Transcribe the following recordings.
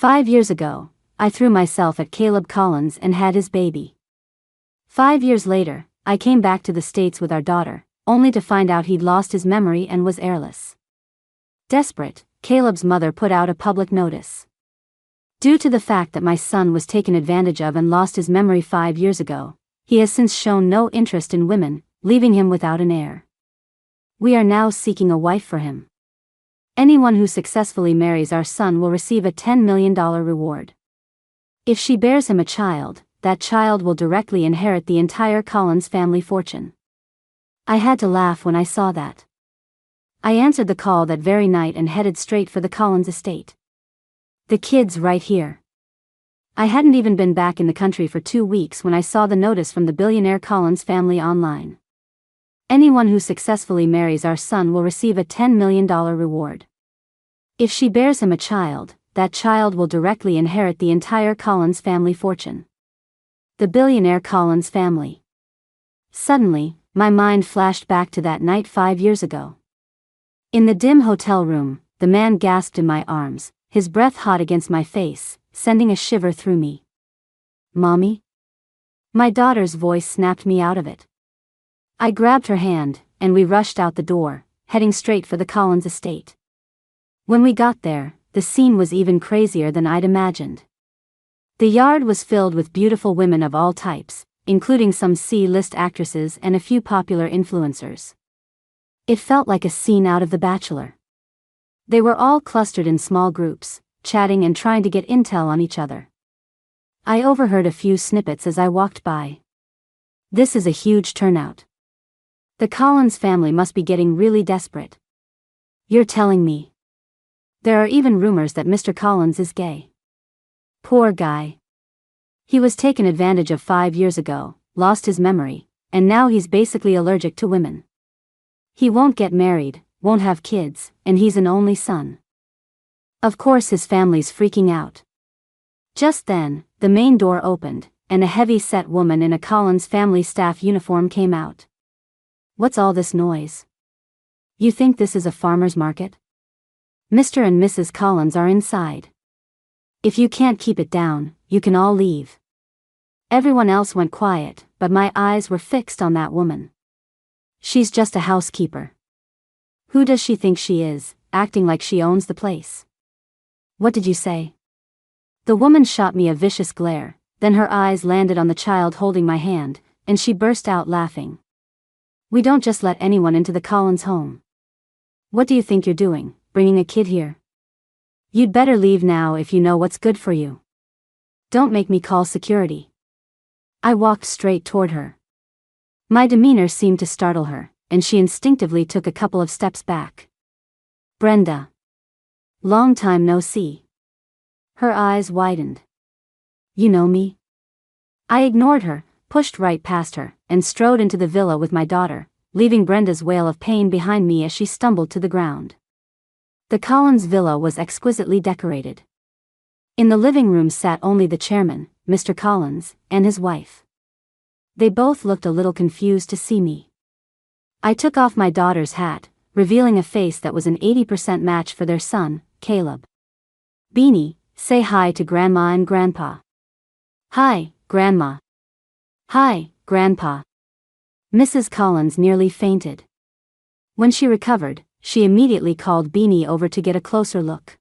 5 years ago, I threw myself at Caleb Collins and had his baby. 5 years later, I came back to the States with our daughter, only to find out he'd lost his memory and was heirless. Desperate, Caleb's mother put out a public notice. Due to the fact that my son was taken advantage of and lost his memory 5 years ago, he has since shown no interest in women, leaving him without an heir. We are now seeking a wife for him. Anyone who successfully marries our son will receive a $10 million reward. If she bears him a child, that child will directly inherit the entire Collins family fortune. I had to laugh when I saw that. I answered the call that very night and headed straight for the Collins estate. The kid's right here. I hadn't even been back in the country for 2 weeks when I saw the notice from the billionaire Collins family online. Anyone who successfully marries our son will receive a $10 million reward. If she bears him a child, that child will directly inherit the entire Collins family fortune. The billionaire Collins family. Suddenly, my mind flashed back to that night 5 years ago. In the dim hotel room, the man gasped in my arms, his breath hot against my face, sending a shiver through me. "Mommy?" My daughter's voice snapped me out of it. I grabbed her hand, and we rushed out the door, heading straight for the Collins estate. When we got there, the scene was even crazier than I'd imagined. The yard was filled with beautiful women of all types, including some C-list actresses and a few popular influencers. It felt like a scene out of The Bachelor. They were all clustered in small groups, chatting and trying to get intel on each other. I overheard a few snippets as I walked by. This is a huge turnout. The Collins family must be getting really desperate. You're telling me? There are even rumors that Mr. Collins is gay. Poor guy. He was taken advantage of 5 years ago, lost his memory, and now he's basically allergic to women. He won't get married, won't have kids, and he's an only son. Of course his family's freaking out. Just then, the main door opened, and a heavy-set woman in a Collins family staff uniform came out. "What's all this noise? You think this is a farmer's market? Mr. and Mrs. Collins are inside. If you can't keep it down, you can all leave." Everyone else went quiet, but my eyes were fixed on that woman. She's just a housekeeper. Who does she think she is, acting like she owns the place? "What did you say?" The woman shot me a vicious glare, then her eyes landed on the child holding my hand, and she burst out laughing. "We don't just let anyone into the Collins home. What do you think you're doing, bringing a kid here? You'd better leave now if you know what's good for you. Don't make me call security." I walked straight toward her. My demeanor seemed to startle her, and she instinctively took a couple of steps back. "Brenda. Long time no see." Her eyes widened. "You know me?" I ignored her, pushed right past her, and strode into the villa with my daughter, leaving Brenda's wail of pain behind me as she stumbled to the ground. The Collins villa was exquisitely decorated. In the living room sat only the chairman, Mr. Collins, and his wife. They both looked a little confused to see me. I took off my daughter's hat, revealing a face that was an 80% match for their son, Caleb. "Beanie, say hi to Grandma and Grandpa." "Hi, Grandma." "Hi, Grandpa." Mrs. Collins nearly fainted. When she recovered, she immediately called Beanie over to get a closer look.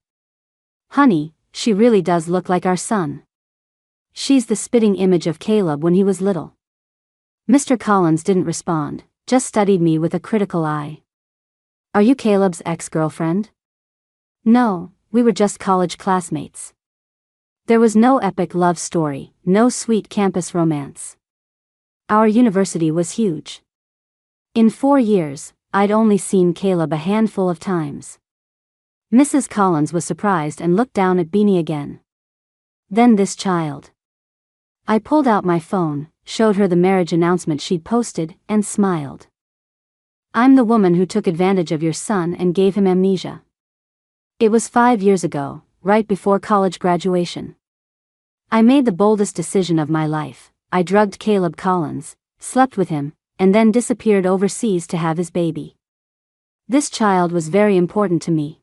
"Honey, she really does look like our son. She's the spitting image of Caleb when he was little." Mr. Collins didn't respond, just studied me with a critical eye. "Are you Caleb's ex-girlfriend?" "No, we were just college classmates." There was no epic love story, no sweet campus romance. Our university was huge. In 4 years, I'd only seen Caleb a handful of times. Mrs. Collins was surprised and looked down at Beanie again. Then this child. I pulled out my phone, showed her the marriage announcement she'd posted, and smiled. "I'm the woman who took advantage of your son and gave him amnesia. It was 5 years ago, right before college graduation. I made the boldest decision of my life. I drugged Caleb Collins, slept with him, and then disappeared overseas to have his baby. This child was very important to me."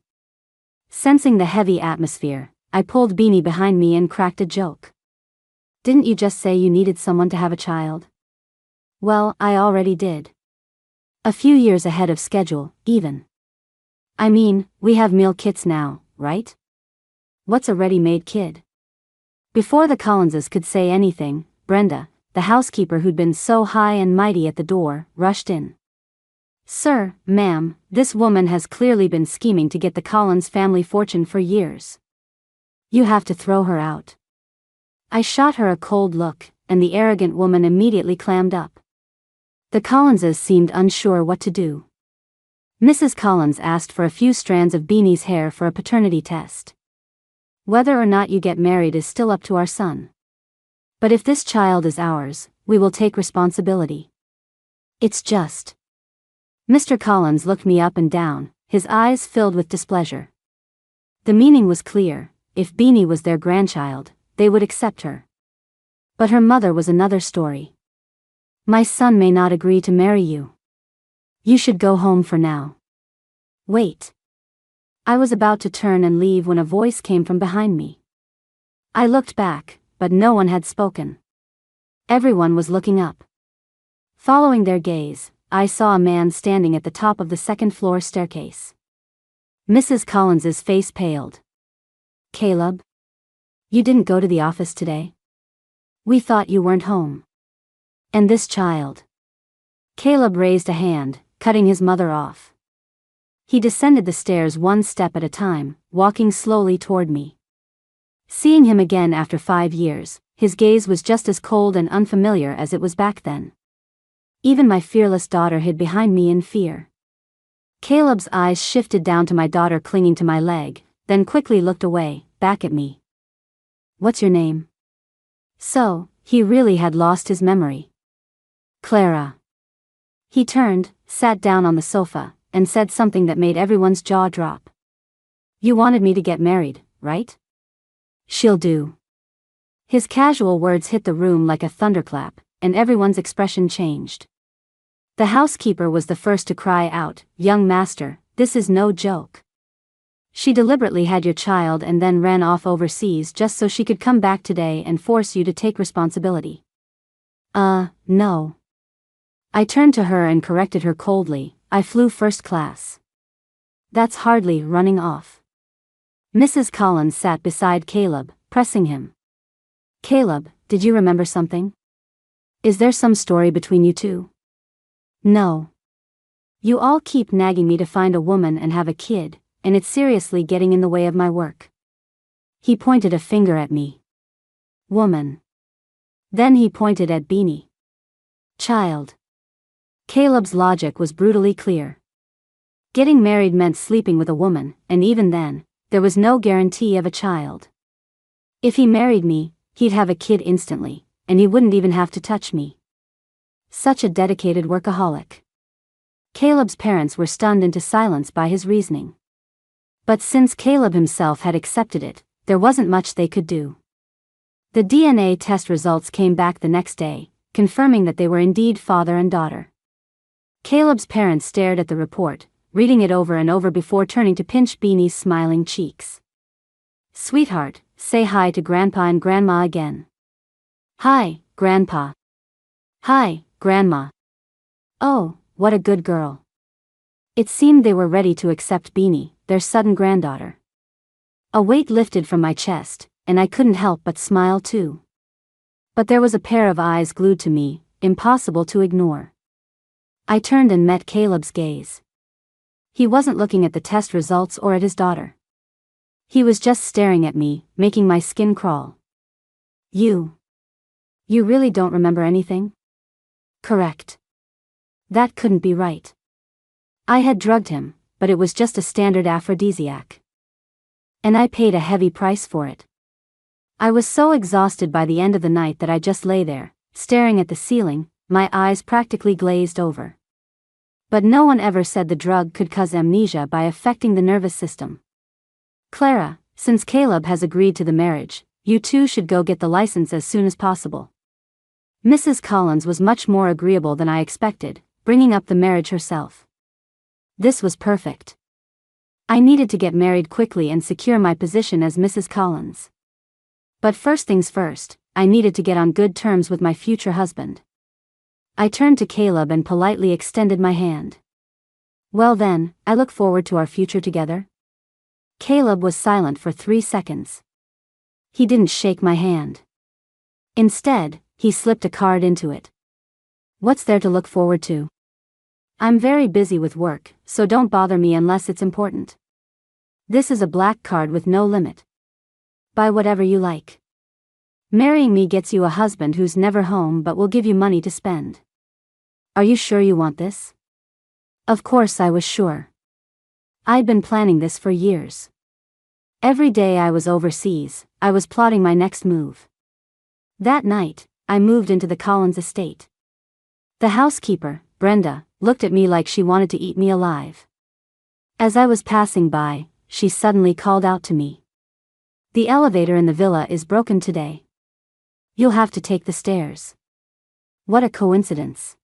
Sensing the heavy atmosphere, I pulled Beanie behind me and cracked a joke. Didn't you just say you needed someone to have a child? Well, I already did. A few years ahead of schedule, even. I mean, we have meal kits now, right? What's a ready-made kid? Before the Collinses could say anything, Brenda, the housekeeper who'd been so high and mighty at the door, rushed in. Sir, ma'am, this woman has clearly been scheming to get the Collins family fortune for years. You have to throw her out. I shot her a cold look, and the arrogant woman immediately clammed up. The Collinses seemed unsure what to do. Mrs. Collins asked for a few strands of Beanie's hair for a paternity test. Whether or not you get married is still up to our son. But if this child is ours, we will take responsibility. It's just. Mr. Collins looked me up and down, his eyes filled with displeasure. The meaning was clear: if Beanie was their grandchild, they would accept her. But her mother was another story. My son may not agree to marry you. You should go home for now. Wait. I was about to turn and leave when a voice came from behind me. I looked back, but no one had spoken. Everyone was looking up. Following their gaze, I saw a man standing at the top of the second-floor staircase. Mrs. Collins's face paled. Caleb? You didn't go to the office today? We thought you weren't home. And this child? Caleb raised a hand, cutting his mother off. He descended the stairs one step at a time, walking slowly toward me. Seeing him again after 5 years, his gaze was just as cold and unfamiliar as it was back then. Even my fearless daughter hid behind me in fear. Caleb's eyes shifted down to my daughter clinging to my leg, then quickly looked away, back at me. What's your name? So, he really had lost his memory. Clara. He turned, sat down on the sofa, and said something that made everyone's jaw drop. You wanted me to get married, right? She'll do. His casual words hit the room like a thunderclap, and everyone's expression changed. The housekeeper was the first to cry out, Young master, this is no joke. She deliberately had your child and then ran off overseas just so she could come back today and force you to take responsibility. No. I turned to her and corrected her coldly, I flew first class. That's hardly running off. Mrs. Collins sat beside Caleb, pressing him. Caleb, did you remember something? Is there some story between you two? No. You all keep nagging me to find a woman and have a kid, and it's seriously getting in the way of my work. He pointed a finger at me. Woman. Then he pointed at Beanie. Child. Caleb's logic was brutally clear. Getting married meant sleeping with a woman, and even then, there was no guarantee of a child. If he married me, he'd have a kid instantly, and he wouldn't even have to touch me. Such a dedicated workaholic. Caleb's parents were stunned into silence by his reasoning. But since Caleb himself had accepted it, there wasn't much they could do. The DNA test results came back the next day, confirming that they were indeed father and daughter. Caleb's parents stared at the report, reading it over and over before turning to pinch Beanie's smiling cheeks. Sweetheart, say hi to Grandpa and Grandma again. Hi, Grandpa. Hi, Grandma. Oh, what a good girl. It seemed they were ready to accept Beanie, their sudden granddaughter. A weight lifted from my chest, and I couldn't help but smile too. But there was a pair of eyes glued to me, impossible to ignore. I turned and met Caleb's gaze. He wasn't looking at the test results or at his daughter. He was just staring at me, making my skin crawl. You really don't remember anything? Correct. That couldn't be right. I had drugged him, but it was just a standard aphrodisiac. And I paid a heavy price for it. I was so exhausted by the end of the night that I just lay there, staring at the ceiling, my eyes practically glazed over. But no one ever said the drug could cause amnesia by affecting the nervous system. Clara, since Caleb has agreed to the marriage, you two should go get the license as soon as possible. Mrs. Collins was much more agreeable than I expected, bringing up the marriage herself. This was perfect. I needed to get married quickly and secure my position as Mrs. Collins. But first things first, I needed to get on good terms with my future husband. I turned to Caleb and politely extended my hand. Well then, I look forward to our future together. Caleb was silent for 3 seconds. He didn't shake my hand. Instead, he slipped a card into it. What's there to look forward to? I'm very busy with work, so don't bother me unless it's important. This is a black card with no limit. Buy whatever you like. Marrying me gets you a husband who's never home but will give you money to spend. Are you sure you want this? Of course I was sure. I'd been planning this for years. Every day I was overseas, I was plotting my next move. That night, I moved into the Collins estate. The housekeeper, Brenda, looked at me like she wanted to eat me alive. As I was passing by, she suddenly called out to me. The elevator in the villa is broken today. You'll have to take the stairs. What a coincidence.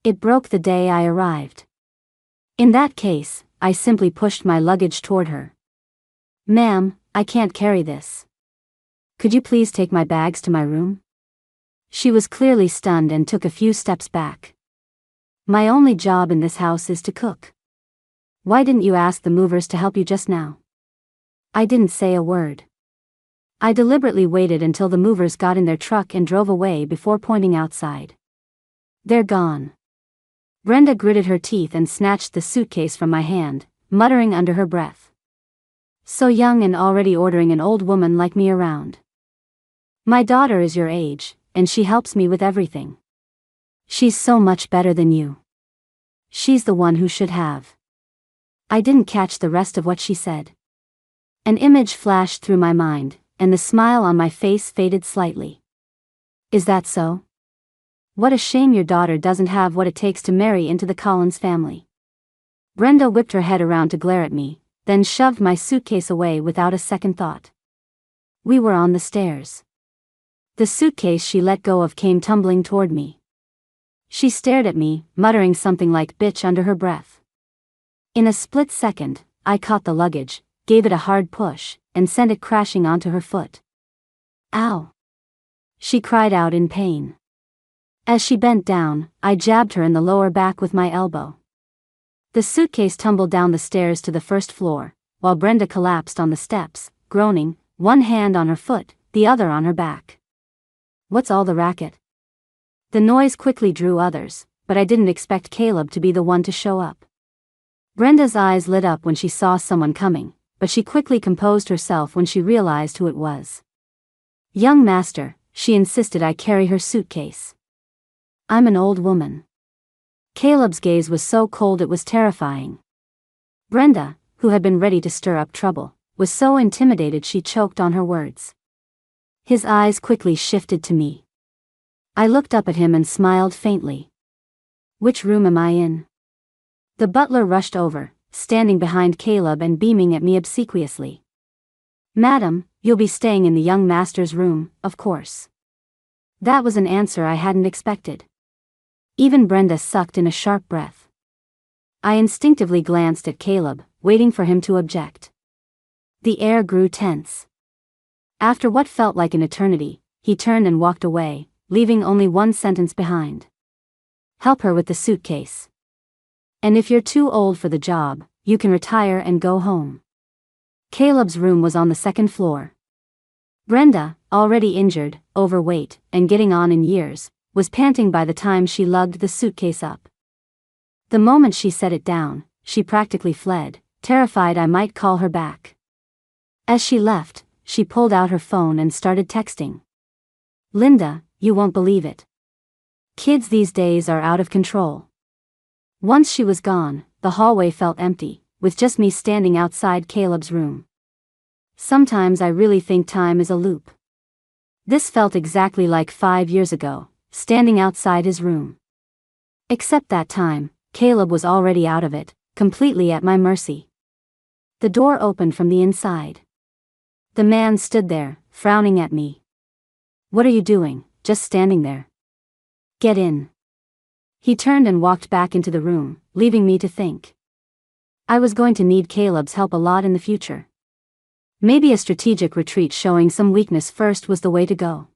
It broke the day I arrived. In that case, I simply pushed my luggage toward her. Ma'am, I can't carry this. Could you please take my bags to my room? She was clearly stunned and took a few steps back. My only job in this house is to cook. Why didn't you ask the movers to help you just now? I didn't say a word. I deliberately waited until the movers got in their truck and drove away before pointing outside. They're gone. Brenda gritted her teeth and snatched the suitcase from my hand, muttering under her breath. So young and already ordering an old woman like me around. My daughter is your age, and she helps me with everything. She's so much better than you. She's the one who should have. I didn't catch the rest of what she said. An image flashed through my mind, and the smile on my face faded slightly. Is that so? What a shame your daughter doesn't have what it takes to marry into the Collins family. Brenda whipped her head around to glare at me, then shoved my suitcase away without a second thought. We were on the stairs. The suitcase she let go of came tumbling toward me. She stared at me, muttering something like bitch under her breath. In a split second, I caught the luggage, gave it a hard push, and sent it crashing onto her foot. Ow! She cried out in pain. As she bent down, I jabbed her in the lower back with my elbow. The suitcase tumbled down the stairs to the first floor, while Brenda collapsed on the steps, groaning, one hand on her foot, the other on her back. What's all the racket? The noise quickly drew others, but I didn't expect Caleb to be the one to show up. Brenda's eyes lit up when she saw someone coming, but she quickly composed herself when she realized who it was. Young master, she insisted I carry her suitcase. I'm an old woman. Caleb's gaze was so cold it was terrifying. Brenda, who had been ready to stir up trouble, was so intimidated she choked on her words. His eyes quickly shifted to me. I looked up at him and smiled faintly. Which room am I in? The butler rushed over, standing behind Caleb and beaming at me obsequiously. Madam, you'll be staying in the young master's room, of course. That was an answer I hadn't expected. Even Brenda sucked in a sharp breath. I instinctively glanced at Caleb, waiting for him to object. The air grew tense. After what felt like an eternity, he turned and walked away, leaving only one sentence behind. Help her with the suitcase. And if you're too old for the job, you can retire and go home. Caleb's room was on the second floor. Brenda, already injured, overweight, and getting on in years, was panting by the time she lugged the suitcase up. The moment she set it down, she practically fled, terrified I might call her back. As she left, she pulled out her phone and started texting. Linda, you won't believe it. Kids these days are out of control. Once she was gone, the hallway felt empty, with just me standing outside Caleb's room. Sometimes I really think time is a loop. This felt exactly like 5 years ago, standing outside his room. Except that time, Caleb was already out of it, completely at my mercy. The door opened from the inside. The man stood there, frowning at me. What are you doing, just standing there? Get in. He turned and walked back into the room, leaving me to think. I was going to need Caleb's help a lot in the future. Maybe a strategic retreat showing some weakness first was the way to go.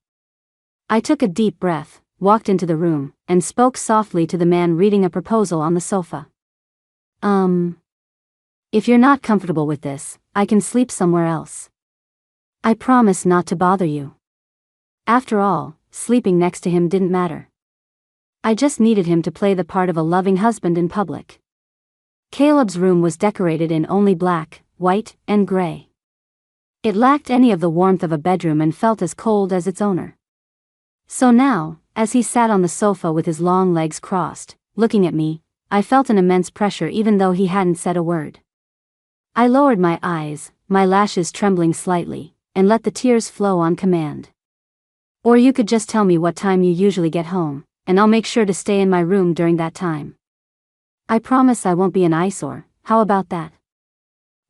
I took a deep breath, walked into the room, and spoke softly to the man reading a proposal on the sofa. If you're not comfortable with this, I can sleep somewhere else. I promise not to bother you. After all, sleeping next to him didn't matter. I just needed him to play the part of a loving husband in public. Caleb's room was decorated in only black, white, and gray. It lacked any of the warmth of a bedroom and felt as cold as its owner. So now, as he sat on the sofa with his long legs crossed, looking at me, I felt an immense pressure even though he hadn't said a word. I lowered my eyes, my lashes trembling slightly, and let the tears flow on command. Or you could just tell me what time you usually get home, and I'll make sure to stay in my room during that time. I promise I won't be an eyesore. How about that?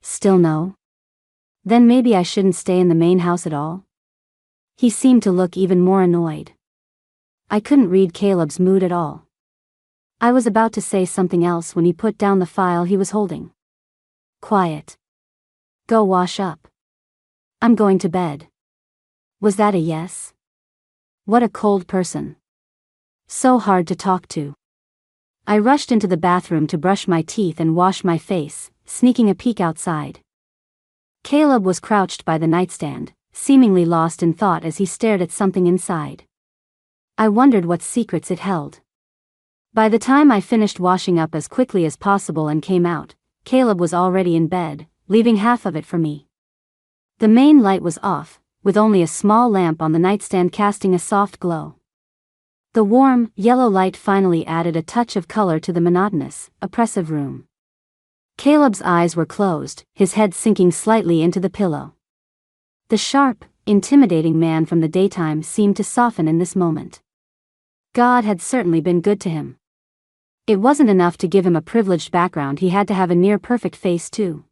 Still no? Then maybe I shouldn't stay in the main house at all? He seemed to look even more annoyed. I couldn't read Caleb's mood at all. I was about to say something else when he put down the file he was holding. Quiet. Go wash up. I'm going to bed. Was that a yes? What a cold person. So hard to talk to. I rushed into the bathroom to brush my teeth and wash my face, sneaking a peek outside. Caleb was crouched by the nightstand, seemingly lost in thought as he stared at something inside. I wondered what secrets it held. By the time I finished washing up as quickly as possible and came out, Caleb was already in bed, leaving half of it for me. The main light was off, with only a small lamp on the nightstand casting a soft glow. The warm, yellow light finally added a touch of color to the monotonous, oppressive room. Caleb's eyes were closed, his head sinking slightly into the pillow. The sharp, intimidating man from the daytime seemed to soften in this moment. God had certainly been good to him. It wasn't enough to give him a privileged background, he had to have a near-perfect face too.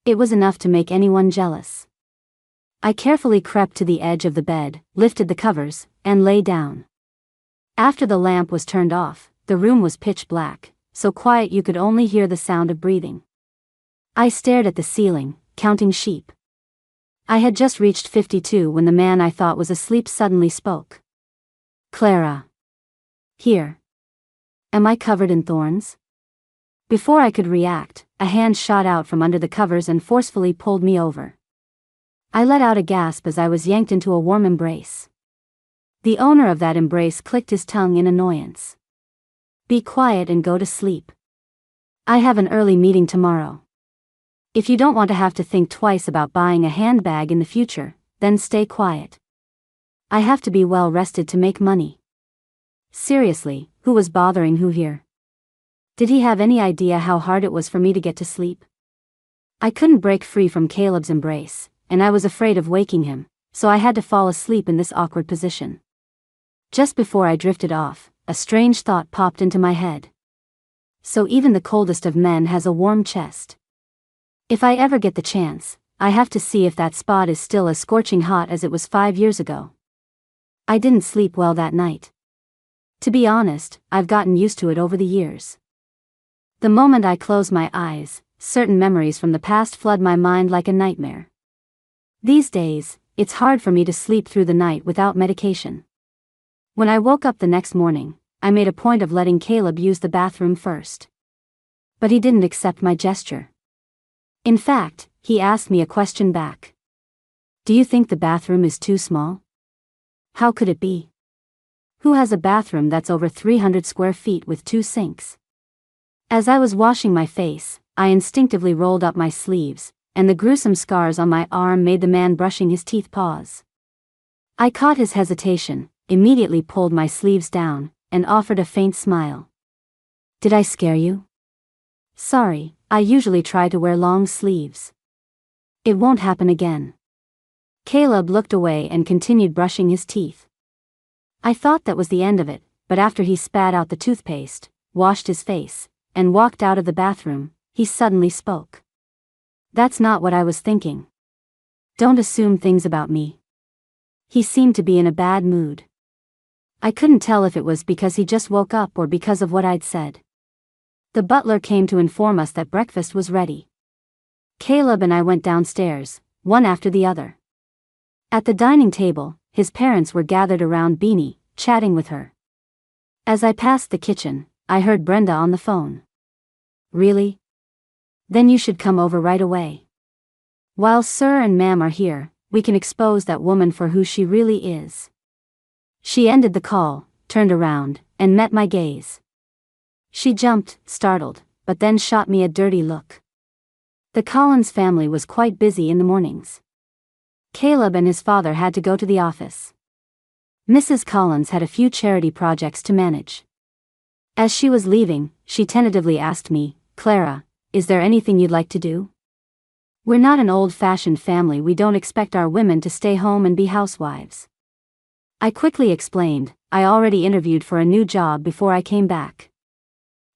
It was enough to make anyone jealous. I carefully crept to the edge of the bed, lifted the covers, and lay down. After the lamp was turned off, the room was pitch black, so quiet you could only hear the sound of breathing. I stared at the ceiling, counting sheep. I had just reached 52 when the man I thought was asleep suddenly spoke. Clara. Here. Am I covered in thorns? Before I could react, a hand shot out from under the covers and forcefully pulled me over. I let out a gasp as I was yanked into a warm embrace. The owner of that embrace clicked his tongue in annoyance. Be quiet and go to sleep. I have an early meeting tomorrow. If you don't want to have to think twice about buying a handbag in the future, then stay quiet. I have to be well rested to make money. Seriously, who was bothering who here? Did he have any idea how hard it was for me to get to sleep? I couldn't break free from Caleb's embrace, and I was afraid of waking him, so I had to fall asleep in this awkward position. Just before I drifted off, a strange thought popped into my head. So even the coldest of men has a warm chest. If I ever get the chance, I have to see if that spot is still as scorching hot as it was 5 years ago. I didn't sleep well that night. To be honest, I've gotten used to it over the years. The moment I close my eyes, certain memories from the past flood my mind like a nightmare. These days, it's hard for me to sleep through the night without medication. When I woke up the next morning, I made a point of letting Caleb use the bathroom first. But he didn't accept my gesture. In fact, he asked me a question back. Do you think the bathroom is too small? How could it be? Who has a bathroom that's over 300 square feet with 2 sinks? As I was washing my face, I instinctively rolled up my sleeves, and the gruesome scars on my arm made the man brushing his teeth pause. I caught his hesitation, immediately pulled my sleeves down, and offered a faint smile. Did I scare you? Sorry, I usually try to wear long sleeves. It won't happen again. Caleb looked away and continued brushing his teeth. I thought that was the end of it, but after he spat out the toothpaste, washed his face, and walked out of the bathroom, he suddenly spoke. That's not what I was thinking. Don't assume things about me. He seemed to be in a bad mood. I couldn't tell if it was because he just woke up or because of what I'd said. The butler came to inform us that breakfast was ready. Caleb and I went downstairs, one after the other. At the dining table, his parents were gathered around Beanie, chatting with her. As I passed the kitchen, I heard Brenda on the phone. Really? Then you should come over right away. While Sir and Ma'am are here, we can expose that woman for who she really is. She ended the call, turned around, and met my gaze. She jumped, startled, but then shot me a dirty look. The Collins family was quite busy in the mornings. Caleb and his father had to go to the office. Mrs. Collins had a few charity projects to manage. As she was leaving, she tentatively asked me, "Clara, is there anything you'd like to do? We're not an old-fashioned family. We don't expect our women to stay home and be housewives." I quickly explained, I already interviewed for a new job before I came back.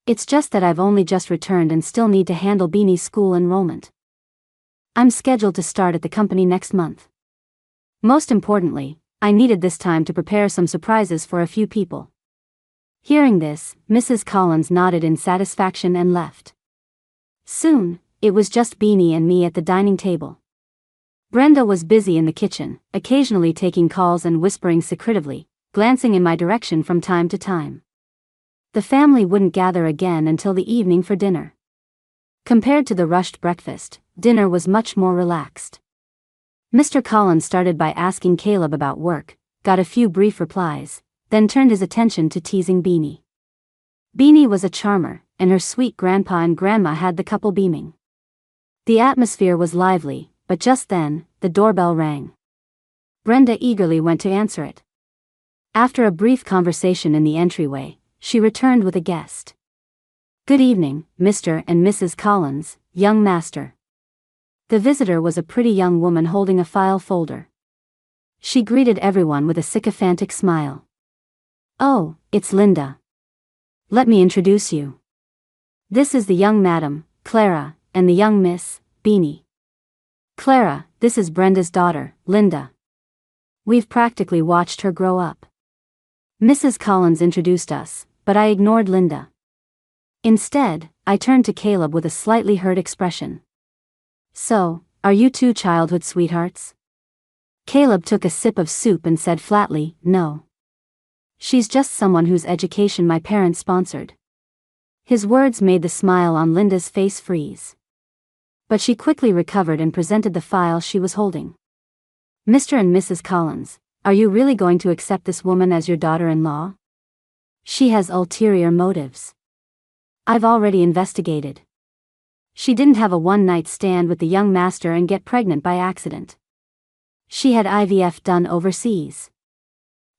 It's just that I've only just returned and still need to handle Beanie's school enrollment. I'm scheduled to start at the company next month. Most importantly, I needed this time to prepare some surprises for a few people. Hearing this, Mrs. Collins nodded in satisfaction and left. Soon, it was just Beanie and me at the dining table. Brenda was busy in the kitchen, occasionally taking calls and whispering secretively, glancing in my direction from time to time. The family wouldn't gather again until the evening for dinner. Compared to the rushed breakfast, dinner was much more relaxed. Mr. Collins started by asking Caleb about work, got a few brief replies, then turned his attention to teasing Beanie. Beanie was a charmer, and her sweet grandpa and grandma had the couple beaming. The atmosphere was lively, but just then, the doorbell rang. Brenda eagerly went to answer it. After a brief conversation in the entryway, she returned with a guest. "Good evening, Mr. and Mrs. Collins, young master." The visitor was a pretty young woman holding a file folder. She greeted everyone with a sycophantic smile. "Oh, it's Linda. Let me introduce you. This is the young Madam, Clara, and the young Miss, Beanie. Clara, this is Brenda's daughter, Linda. We've practically watched her grow up." Mrs. Collins introduced us, but I ignored Linda. Instead, I turned to Caleb with a slightly hurt expression. "So, are you two childhood sweethearts?" Caleb took a sip of soup and said flatly, "No. She's just someone whose education my parents sponsored." His words made the smile on Linda's face freeze. But she quickly recovered and presented the file she was holding. "Mr. and Mrs. Collins, are you really going to accept this woman as your daughter-in-law? She has ulterior motives. I've already investigated. She didn't have a one-night stand with the young master and get pregnant by accident. She had IVF done overseas."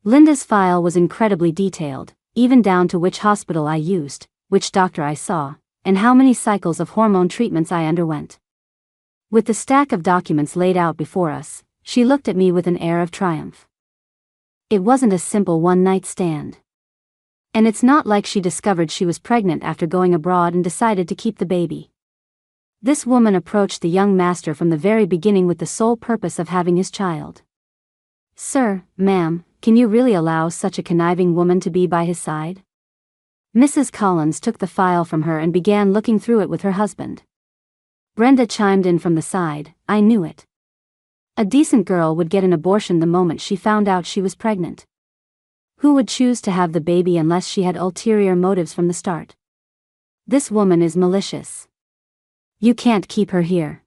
Linda's file was incredibly detailed, even down to which hospital I used, which doctor I saw, and how many cycles of hormone treatments I underwent. With the stack of documents laid out before us, she looked at me with an air of triumph. It wasn't a simple one-night stand. And it's not like she discovered she was pregnant after going abroad and decided to keep the baby. This woman approached the young master from the very beginning with the sole purpose of having his child. "Sir, ma'am, can you really allow such a conniving woman to be by his side?" Mrs. Collins took the file from her and began looking through it with her husband. Brenda chimed in from the side, "I knew it. A decent girl would get an abortion the moment she found out she was pregnant. Who would choose to have the baby unless she had ulterior motives from the start? This woman is malicious. You can't keep her here.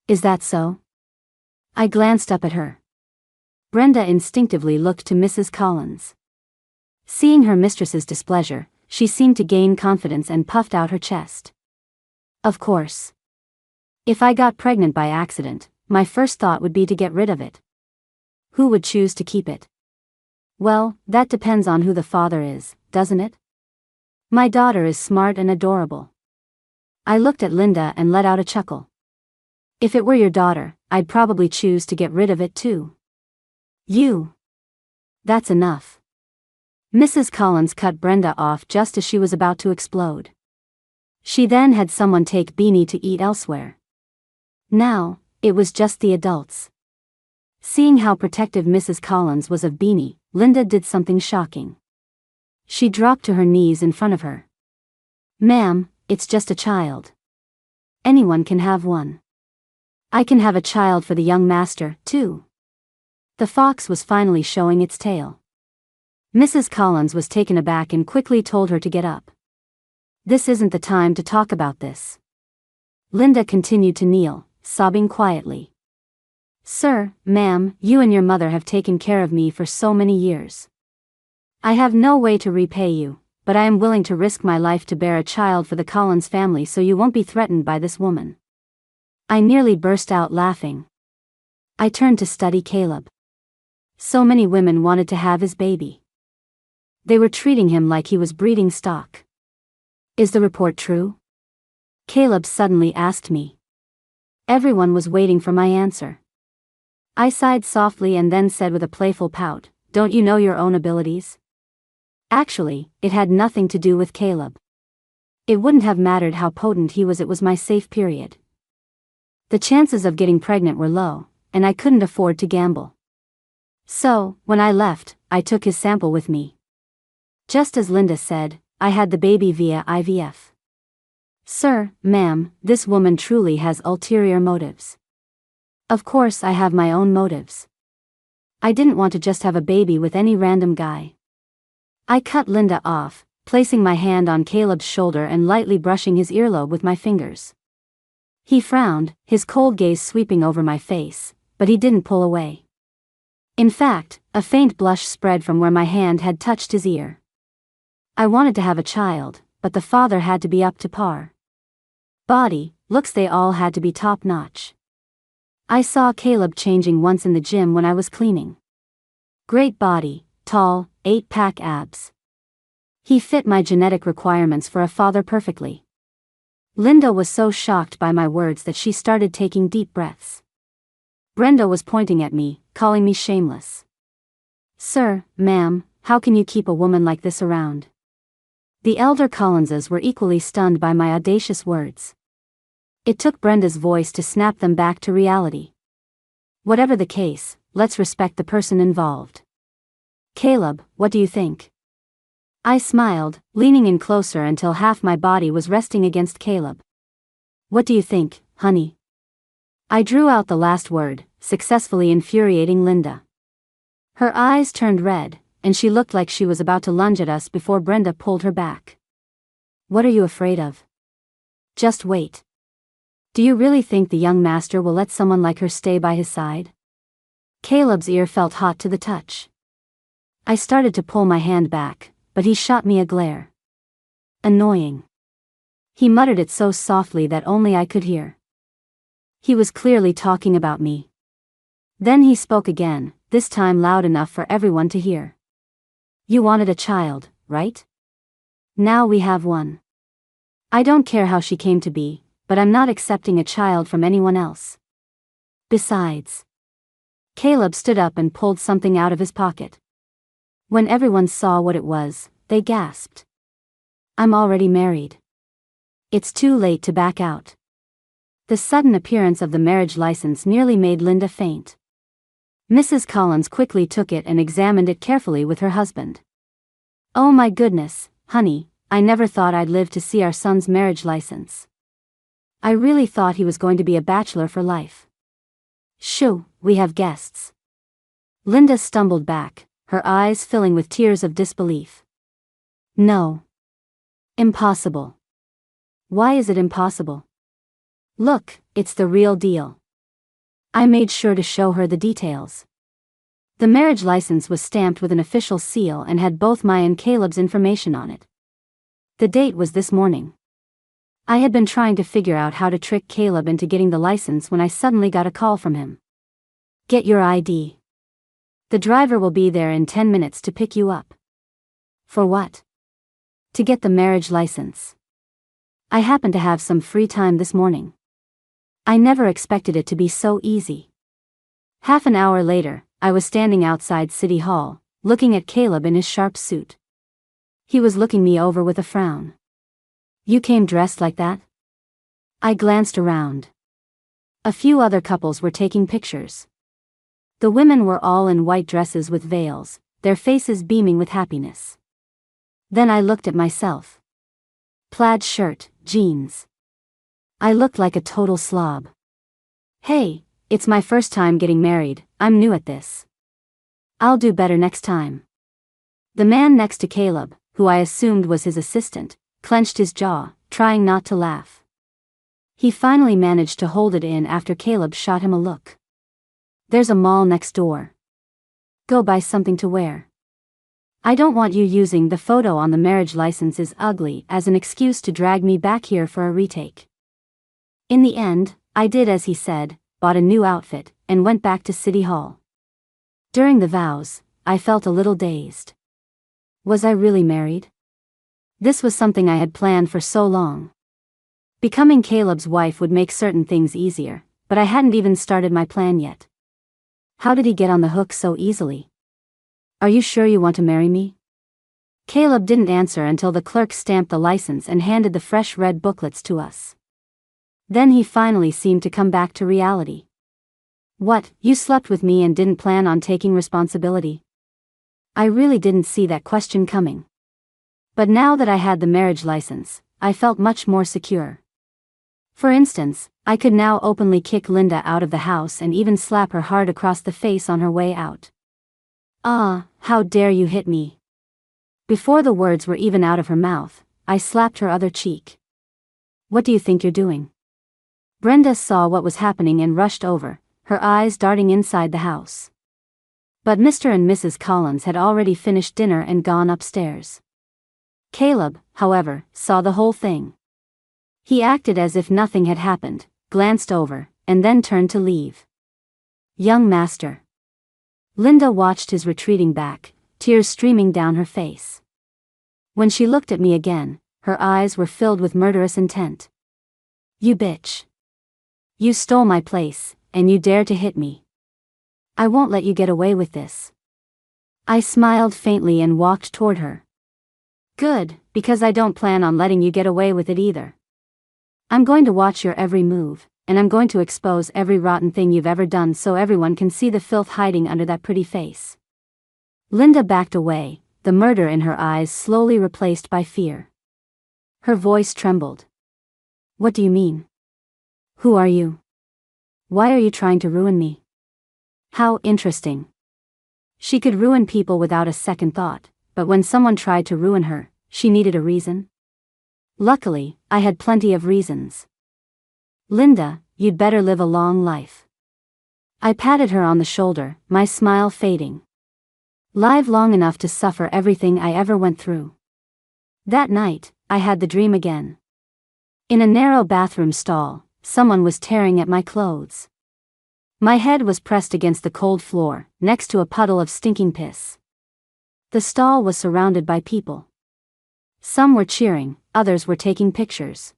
Is that so?" I glanced up at her. Brenda instinctively looked to Mrs. Collins. Seeing her mistress's displeasure, she seemed to gain confidence and puffed out her chest. "Of course. If I got pregnant by accident, my first thought would be to get rid of it. Who would choose to keep it? Well, that depends on who the father is, doesn't it? My daughter is smart and adorable." I looked at Linda and let out a chuckle. "If it were your daughter, I'd probably choose to get rid of it too." "You. That's enough." Mrs. Collins cut Brenda off just as she was about to explode. She then had someone take Beanie to eat elsewhere. Now, it was just the adults. Seeing how protective Mrs. Collins was of Beanie, Linda did something shocking. She dropped to her knees in front of her. Ma'am, it's just a child. Anyone can have one. I can have a child for the young master, too. The fox was finally showing its tail. Mrs. Collins was taken aback and quickly told her to get up. This isn't the time to talk about this. Linda continued to kneel, sobbing quietly. Sir, ma'am, you and your mother have taken care of me for so many years. I have no way to repay you, but I am willing to risk my life to bear a child for the Collins family so you won't be threatened by this woman. I nearly burst out laughing. I turned to study Caleb. So many women wanted to have his baby. They were treating him like he was breeding stock. Is the report true? Caleb suddenly asked me. Everyone was waiting for my answer. I sighed softly and then said with a playful pout, don't you know your own abilities? Actually, it had nothing to do with Caleb. It wouldn't have mattered how potent he was, it was my safe period. The chances of getting pregnant were low, and I couldn't afford to gamble. So, when I left, I took his sample with me. Just as Linda said, I had the baby via IVF. Sir, ma'am, this woman truly has ulterior motives. Of course I have my own motives. I didn't want to just have a baby with any random guy. I cut Linda off, placing my hand on Caleb's shoulder and lightly brushing his earlobe with my fingers. He frowned, his cold gaze sweeping over my face, but he didn't pull away. In fact, a faint blush spread from where my hand had touched his ear. I wanted to have a child, but the father had to be up to par. Body, looks, they all had to be top-notch. I saw Caleb changing once in the gym when I was cleaning. Great body, tall, 8-pack abs. He fit my genetic requirements for a father perfectly. Linda was so shocked by my words that she started taking deep breaths. Brenda was pointing at me, calling me shameless. Sir, ma'am, how can you keep a woman like this around? The elder Collinses were equally stunned by my audacious words. It took Brenda's voice to snap them back to reality. Whatever the case, let's respect the person involved. Caleb, what do you think? I smiled, leaning in closer until half my body was resting against Caleb. What do you think, honey? I drew out the last word, successfully infuriating Linda. Her eyes turned red, and she looked like she was about to lunge at us before Brenda pulled her back. What are you afraid of? Just wait. Do you really think the young master will let someone like her stay by his side? Caleb's ear felt hot to the touch. I started to pull my hand back, but he shot me a glare. Annoying. He muttered it so softly that only I could hear. He was clearly talking about me. Then he spoke again, this time loud enough for everyone to hear. You wanted a child, right? Now we have one. I don't care how she came to be, but I'm not accepting a child from anyone else. Besides. Caleb stood up and pulled something out of his pocket. When everyone saw what it was, they gasped. I'm already married. It's too late to back out. The sudden appearance of the marriage license nearly made Linda faint. Mrs. Collins quickly took it and examined it carefully with her husband. Oh my goodness, honey, I never thought I'd live to see our son's marriage license. I really thought he was going to be a bachelor for life. Shoo, we have guests. Linda stumbled back, her eyes filling with tears of disbelief. No. Impossible. Why is it impossible? Look, it's the real deal. I made sure to show her the details. The marriage license was stamped with an official seal and had both my and Caleb's information on it. The date was this morning. I had been trying to figure out how to trick Caleb into getting the license when I suddenly got a call from him. Get your ID. The driver will be there in 10 minutes to pick you up. For what? To get the marriage license. I happened to have some free time this morning. I never expected it to be so easy. Half an hour later, I was standing outside City Hall, looking at Caleb in his sharp suit. He was looking me over with a frown. You came dressed like that? I glanced around. A few other couples were taking pictures. The women were all in white dresses with veils, their faces beaming with happiness. Then I looked at myself. Plaid shirt, jeans. I looked like a total slob. Hey, it's my first time getting married, I'm new at this. I'll do better next time. The man next to Caleb, who I assumed was his assistant, clenched his jaw, trying not to laugh. He finally managed to hold it in after Caleb shot him a look. There's a mall next door. Go buy something to wear. I don't want you using the photo on the marriage license is ugly as an excuse to drag me back here for a retake. In the end, I did as he said, bought a new outfit, and went back to City Hall. During the vows, I felt a little dazed. Was I really married? This was something I had planned for so long. Becoming Caleb's wife would make certain things easier, but I hadn't even started my plan yet. How did he get on the hook so easily? Are you sure you want to marry me? Caleb didn't answer until the clerk stamped the license and handed the fresh red booklets to us. Then he finally seemed to come back to reality. What, you slept with me and didn't plan on taking responsibility? I really didn't see that question coming. But now that I had the marriage license, I felt much more secure. For instance, I could now openly kick Linda out of the house and even slap her hard across the face on her way out. Ah, how dare you hit me! Before the words were even out of her mouth, I slapped her other cheek. What do you think you're doing? Brenda saw what was happening and rushed over, her eyes darting inside the house. But Mr. and Mrs. Collins had already finished dinner and gone upstairs. Caleb, however, saw the whole thing. He acted as if nothing had happened, glanced over, and then turned to leave. Young master. Linda watched his retreating back, tears streaming down her face. When she looked at me again, her eyes were filled with murderous intent. You bitch. You stole my place, and you dare to hit me. I won't let you get away with this. I smiled faintly and walked toward her. Good, because I don't plan on letting you get away with it either. I'm going to watch your every move, and I'm going to expose every rotten thing you've ever done so everyone can see the filth hiding under that pretty face. Linda backed away, the murder in her eyes slowly replaced by fear. Her voice trembled. What do you mean? Who are you? Why are you trying to ruin me? How interesting. She could ruin people without a second thought, but when someone tried to ruin her, she needed a reason. Luckily, I had plenty of reasons. Linda, you'd better live a long life. I patted her on the shoulder, my smile fading. Live long enough to suffer everything I ever went through. That night, I had the dream again. In a narrow bathroom stall, someone was tearing at my clothes. My head was pressed against the cold floor, next to a puddle of stinking piss. The stall was surrounded by people. Some were cheering, others were taking pictures.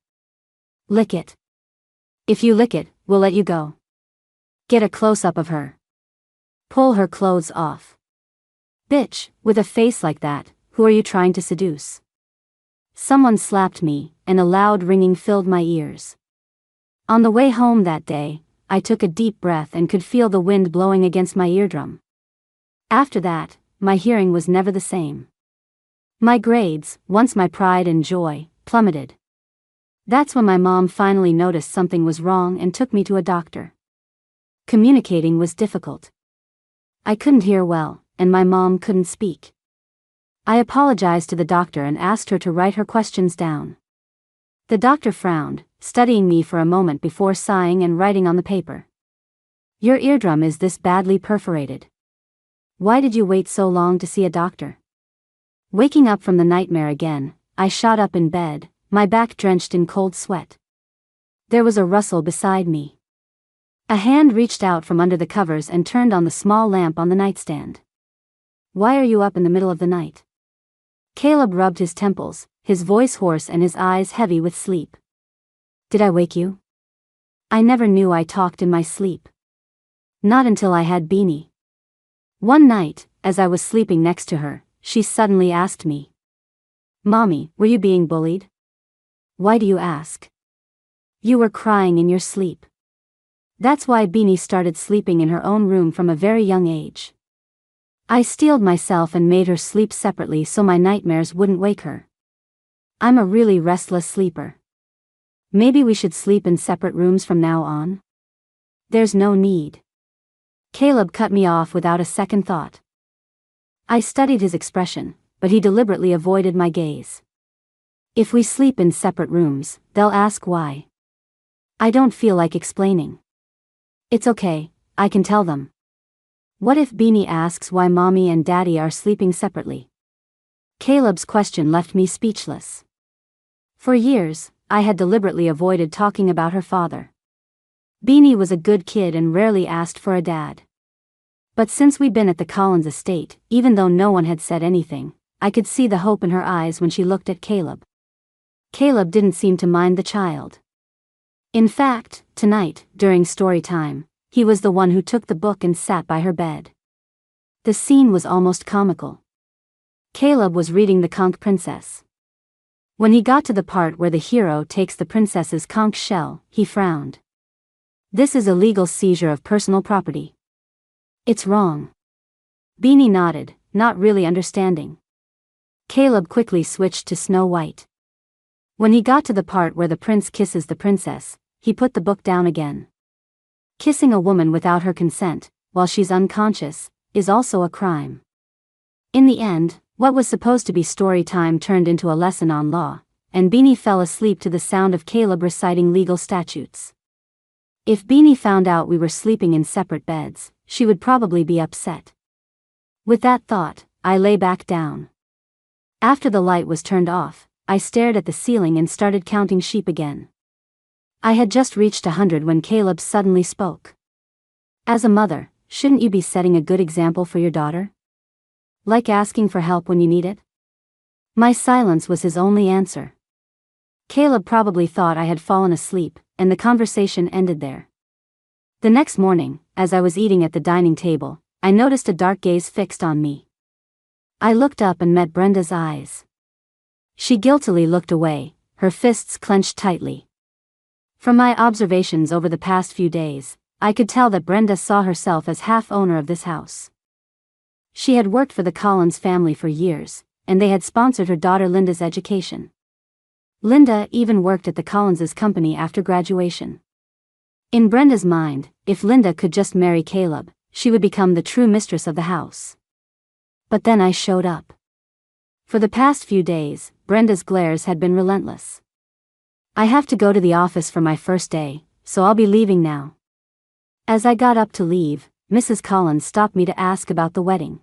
Lick it. If you lick it, we'll let you go. Get a close-up of her. Pull her clothes off. Bitch, with a face like that, who are you trying to seduce? Someone slapped me, and a loud ringing filled my ears. On the way home that day, I took a deep breath and could feel the wind blowing against my eardrum. After that, my hearing was never the same. My grades, once my pride and joy, plummeted. That's when my mom finally noticed something was wrong and took me to a doctor. Communicating was difficult. I couldn't hear well, and my mom couldn't speak. I apologized to the doctor and asked her to write her questions down. The doctor frowned, studying me for a moment before sighing and writing on the paper. Your eardrum is this badly perforated. Why did you wait so long to see a doctor? Waking up from the nightmare again, I shot up in bed, my back drenched in cold sweat. There was a rustle beside me. A hand reached out from under the covers and turned on the small lamp on the nightstand. Why are you up in the middle of the night? Caleb rubbed his temples, his voice hoarse and his eyes heavy with sleep. Did I wake you? I never knew I talked in my sleep. Not until I had Beanie. One night, as I was sleeping next to her, she suddenly asked me. Mommy, were you being bullied? Why do you ask? You were crying in your sleep. That's why Beanie started sleeping in her own room from a very young age. I steeled myself and made her sleep separately so my nightmares wouldn't wake her. I'm a really restless sleeper. Maybe we should sleep in separate rooms from now on? There's no need. Caleb cut me off without a second thought. I studied his expression, but he deliberately avoided my gaze. If we sleep in separate rooms, they'll ask why. I don't feel like explaining. It's okay, I can tell them. What if Beanie asks why mommy and daddy are sleeping separately? Caleb's question left me speechless. For years, I had deliberately avoided talking about her father. Beanie was a good kid and rarely asked for a dad. But since we'd been at the Collins estate, even though no one had said anything, I could see the hope in her eyes when she looked at Caleb. Caleb didn't seem to mind the child. In fact, tonight, during story time, he was the one who took the book and sat by her bed. The scene was almost comical. Caleb was reading The Conch Princess. When he got to the part where the hero takes the princess's conch shell, he frowned. This is a legal seizure of personal property. It's wrong. Beanie nodded, not really understanding. Caleb quickly switched to Snow White. When he got to the part where the prince kisses the princess, he put the book down again. Kissing a woman without her consent, while she's unconscious, is also a crime. In the end, what was supposed to be story time turned into a lesson on law, and Beanie fell asleep to the sound of Caleb reciting legal statutes. If Beanie found out we were sleeping in separate beds, she would probably be upset. With that thought, I lay back down. After the light was turned off, I stared at the ceiling and started counting sheep again. I had just reached 100 when Caleb suddenly spoke. As a mother, shouldn't you be setting a good example for your daughter? Like asking for help when you need it? My silence was his only answer. Caleb probably thought I had fallen asleep, and the conversation ended there. The next morning, as I was eating at the dining table, I noticed a dark gaze fixed on me. I looked up and met Brenda's eyes. She guiltily looked away, her fists clenched tightly. From my observations over the past few days, I could tell that Brenda saw herself as half-owner of this house. She had worked for the Collins family for years, and they had sponsored her daughter Linda's education. Linda even worked at the Collins' company after graduation. In Brenda's mind, if Linda could just marry Caleb, she would become the true mistress of the house. But then I showed up. For the past few days, Brenda's glares had been relentless. I have to go to the office for my first day, so I'll be leaving now. As I got up to leave, Mrs. Collins stopped me to ask about the wedding.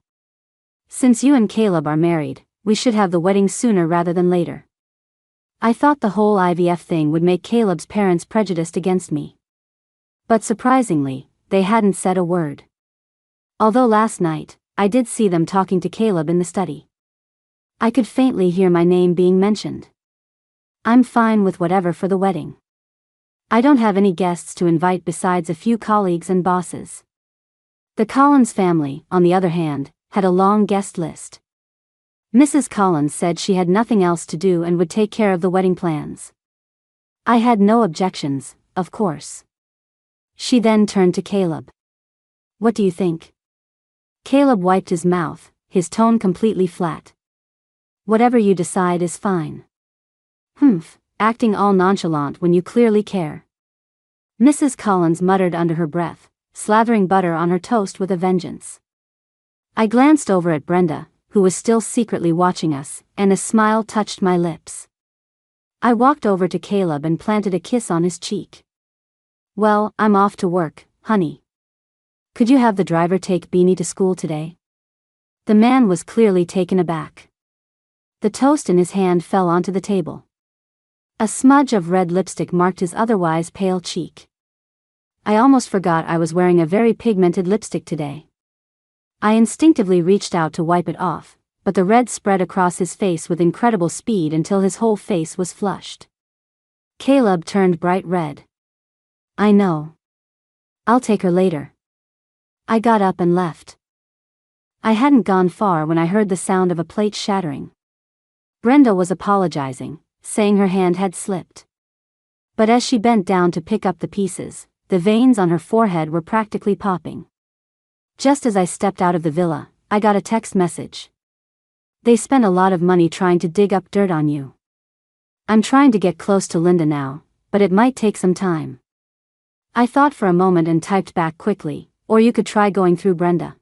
Since you and Caleb are married, we should have the wedding sooner rather than later. I thought the whole IVF thing would make Caleb's parents prejudiced against me. But surprisingly, they hadn't said a word. Although last night, I did see them talking to Caleb in the study. I could faintly hear my name being mentioned. I'm fine with whatever for the wedding. I don't have any guests to invite besides a few colleagues and bosses. The Collins family, on the other hand, had a long guest list. Mrs. Collins said she had nothing else to do and would take care of the wedding plans. I had no objections, of course. She then turned to Caleb. What do you think? Caleb wiped his mouth, his tone completely flat. Whatever you decide is fine. Humph, acting all nonchalant when you clearly care. Mrs. Collins muttered under her breath, slathering butter on her toast with a vengeance. I glanced over at Brenda, who was still secretly watching us, and a smile touched my lips. I walked over to Caleb and planted a kiss on his cheek. Well, I'm off to work, honey. Could you have the driver take Beanie to school today? The man was clearly taken aback. The toast in his hand fell onto the table. A smudge of red lipstick marked his otherwise pale cheek. I almost forgot I was wearing a very pigmented lipstick today. I instinctively reached out to wipe it off, but the red spread across his face with incredible speed until his whole face was flushed. Caleb turned bright red. I know. I'll take her later. I got up and left. I hadn't gone far when I heard the sound of a plate shattering. Brenda was apologizing, saying her hand had slipped. But as she bent down to pick up the pieces, the veins on her forehead were practically popping. Just as I stepped out of the villa, I got a text message. They spent a lot of money trying to dig up dirt on you. I'm trying to get close to Linda now, but it might take some time. I thought for a moment and typed back quickly, or you could try going through Brenda.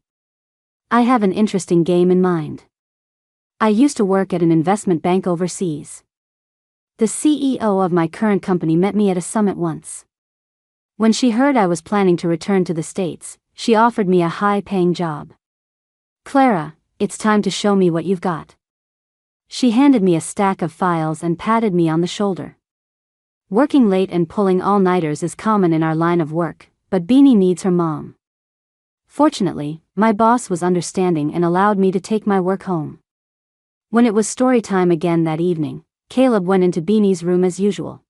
I have an interesting game in mind. I used to work at an investment bank overseas. The CEO of my current company met me at a summit once. When she heard I was planning to return to the States, she offered me a high-paying job. Clara, it's time to show me what you've got. She handed me a stack of files and patted me on the shoulder. Working late and pulling all-nighters is common in our line of work, but Beanie needs her mom. Fortunately, my boss was understanding and allowed me to take my work home. When it was story time again that evening, Caleb went into Beanie's room as usual.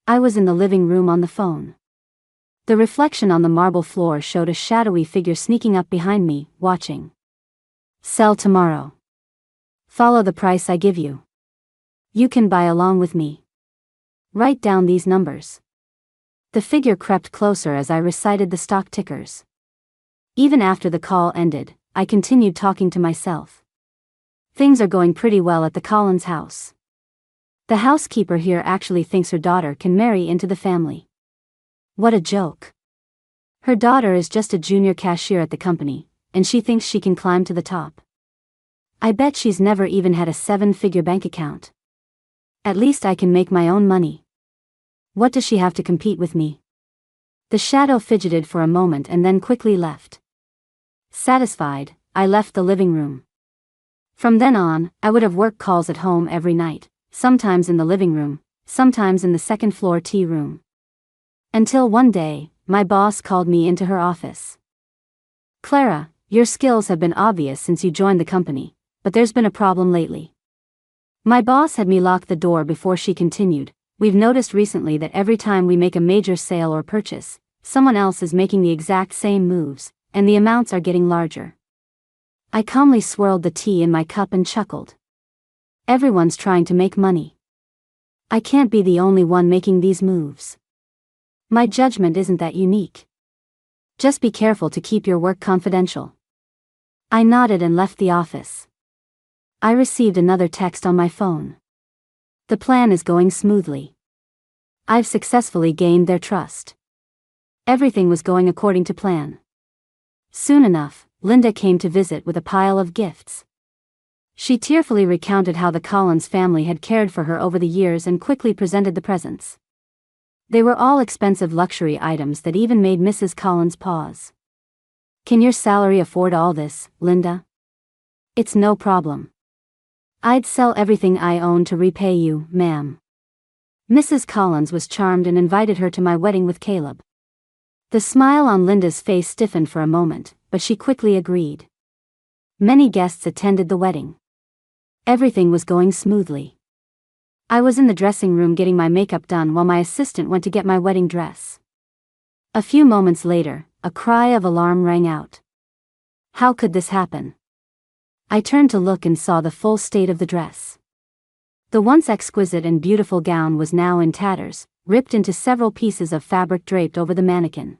I was in the living room on the phone. The reflection on the marble floor showed a shadowy figure sneaking up behind me, watching. Sell tomorrow. Follow the price I give you. You can buy along with me. Write down these numbers. The figure crept closer as I recited the stock tickers. Even after the call ended, I continued talking to myself. Things are going pretty well at the Collins house. The housekeeper here actually thinks her daughter can marry into the family. What a joke. Her daughter is just a junior cashier at the company, and she thinks she can climb to the top. I bet she's never even had a 7-figure bank account. At least I can make my own money. What does she have to compete with me? The shadow fidgeted for a moment and then quickly left. Satisfied, I left the living room. From then on, I would have work calls at home every night, sometimes in the living room, sometimes in the second-floor tea room. Until one day, my boss called me into her office. Clara, your skills have been obvious since you joined the company, but there's been a problem lately. My boss had me lock the door before she continued. We've noticed recently that every time we make a major sale or purchase, someone else is making the exact same moves, and the amounts are getting larger. I calmly swirled the tea in my cup and chuckled. Everyone's trying to make money. I can't be the only one making these moves. My judgment isn't that unique. Just be careful to keep your work confidential. I nodded and left the office. I received another text on my phone. The plan is going smoothly. I've successfully gained their trust. Everything was going according to plan. Soon enough, Linda came to visit with a pile of gifts. She tearfully recounted how the Collins family had cared for her over the years and quickly presented the presents. They were all expensive luxury items that even made Mrs. Collins pause. Can your salary afford all this, Linda? It's no problem. I'd sell everything I own to repay you, ma'am. Mrs. Collins was charmed and invited her to my wedding with Caleb. The smile on Linda's face stiffened for a moment, but she quickly agreed. Many guests attended the wedding. Everything was going smoothly. I was in the dressing room getting my makeup done while my assistant went to get my wedding dress. A few moments later, a cry of alarm rang out. How could this happen? I turned to look and saw the full state of the dress. The once exquisite and beautiful gown was now in tatters, ripped into several pieces of fabric draped over the mannequin.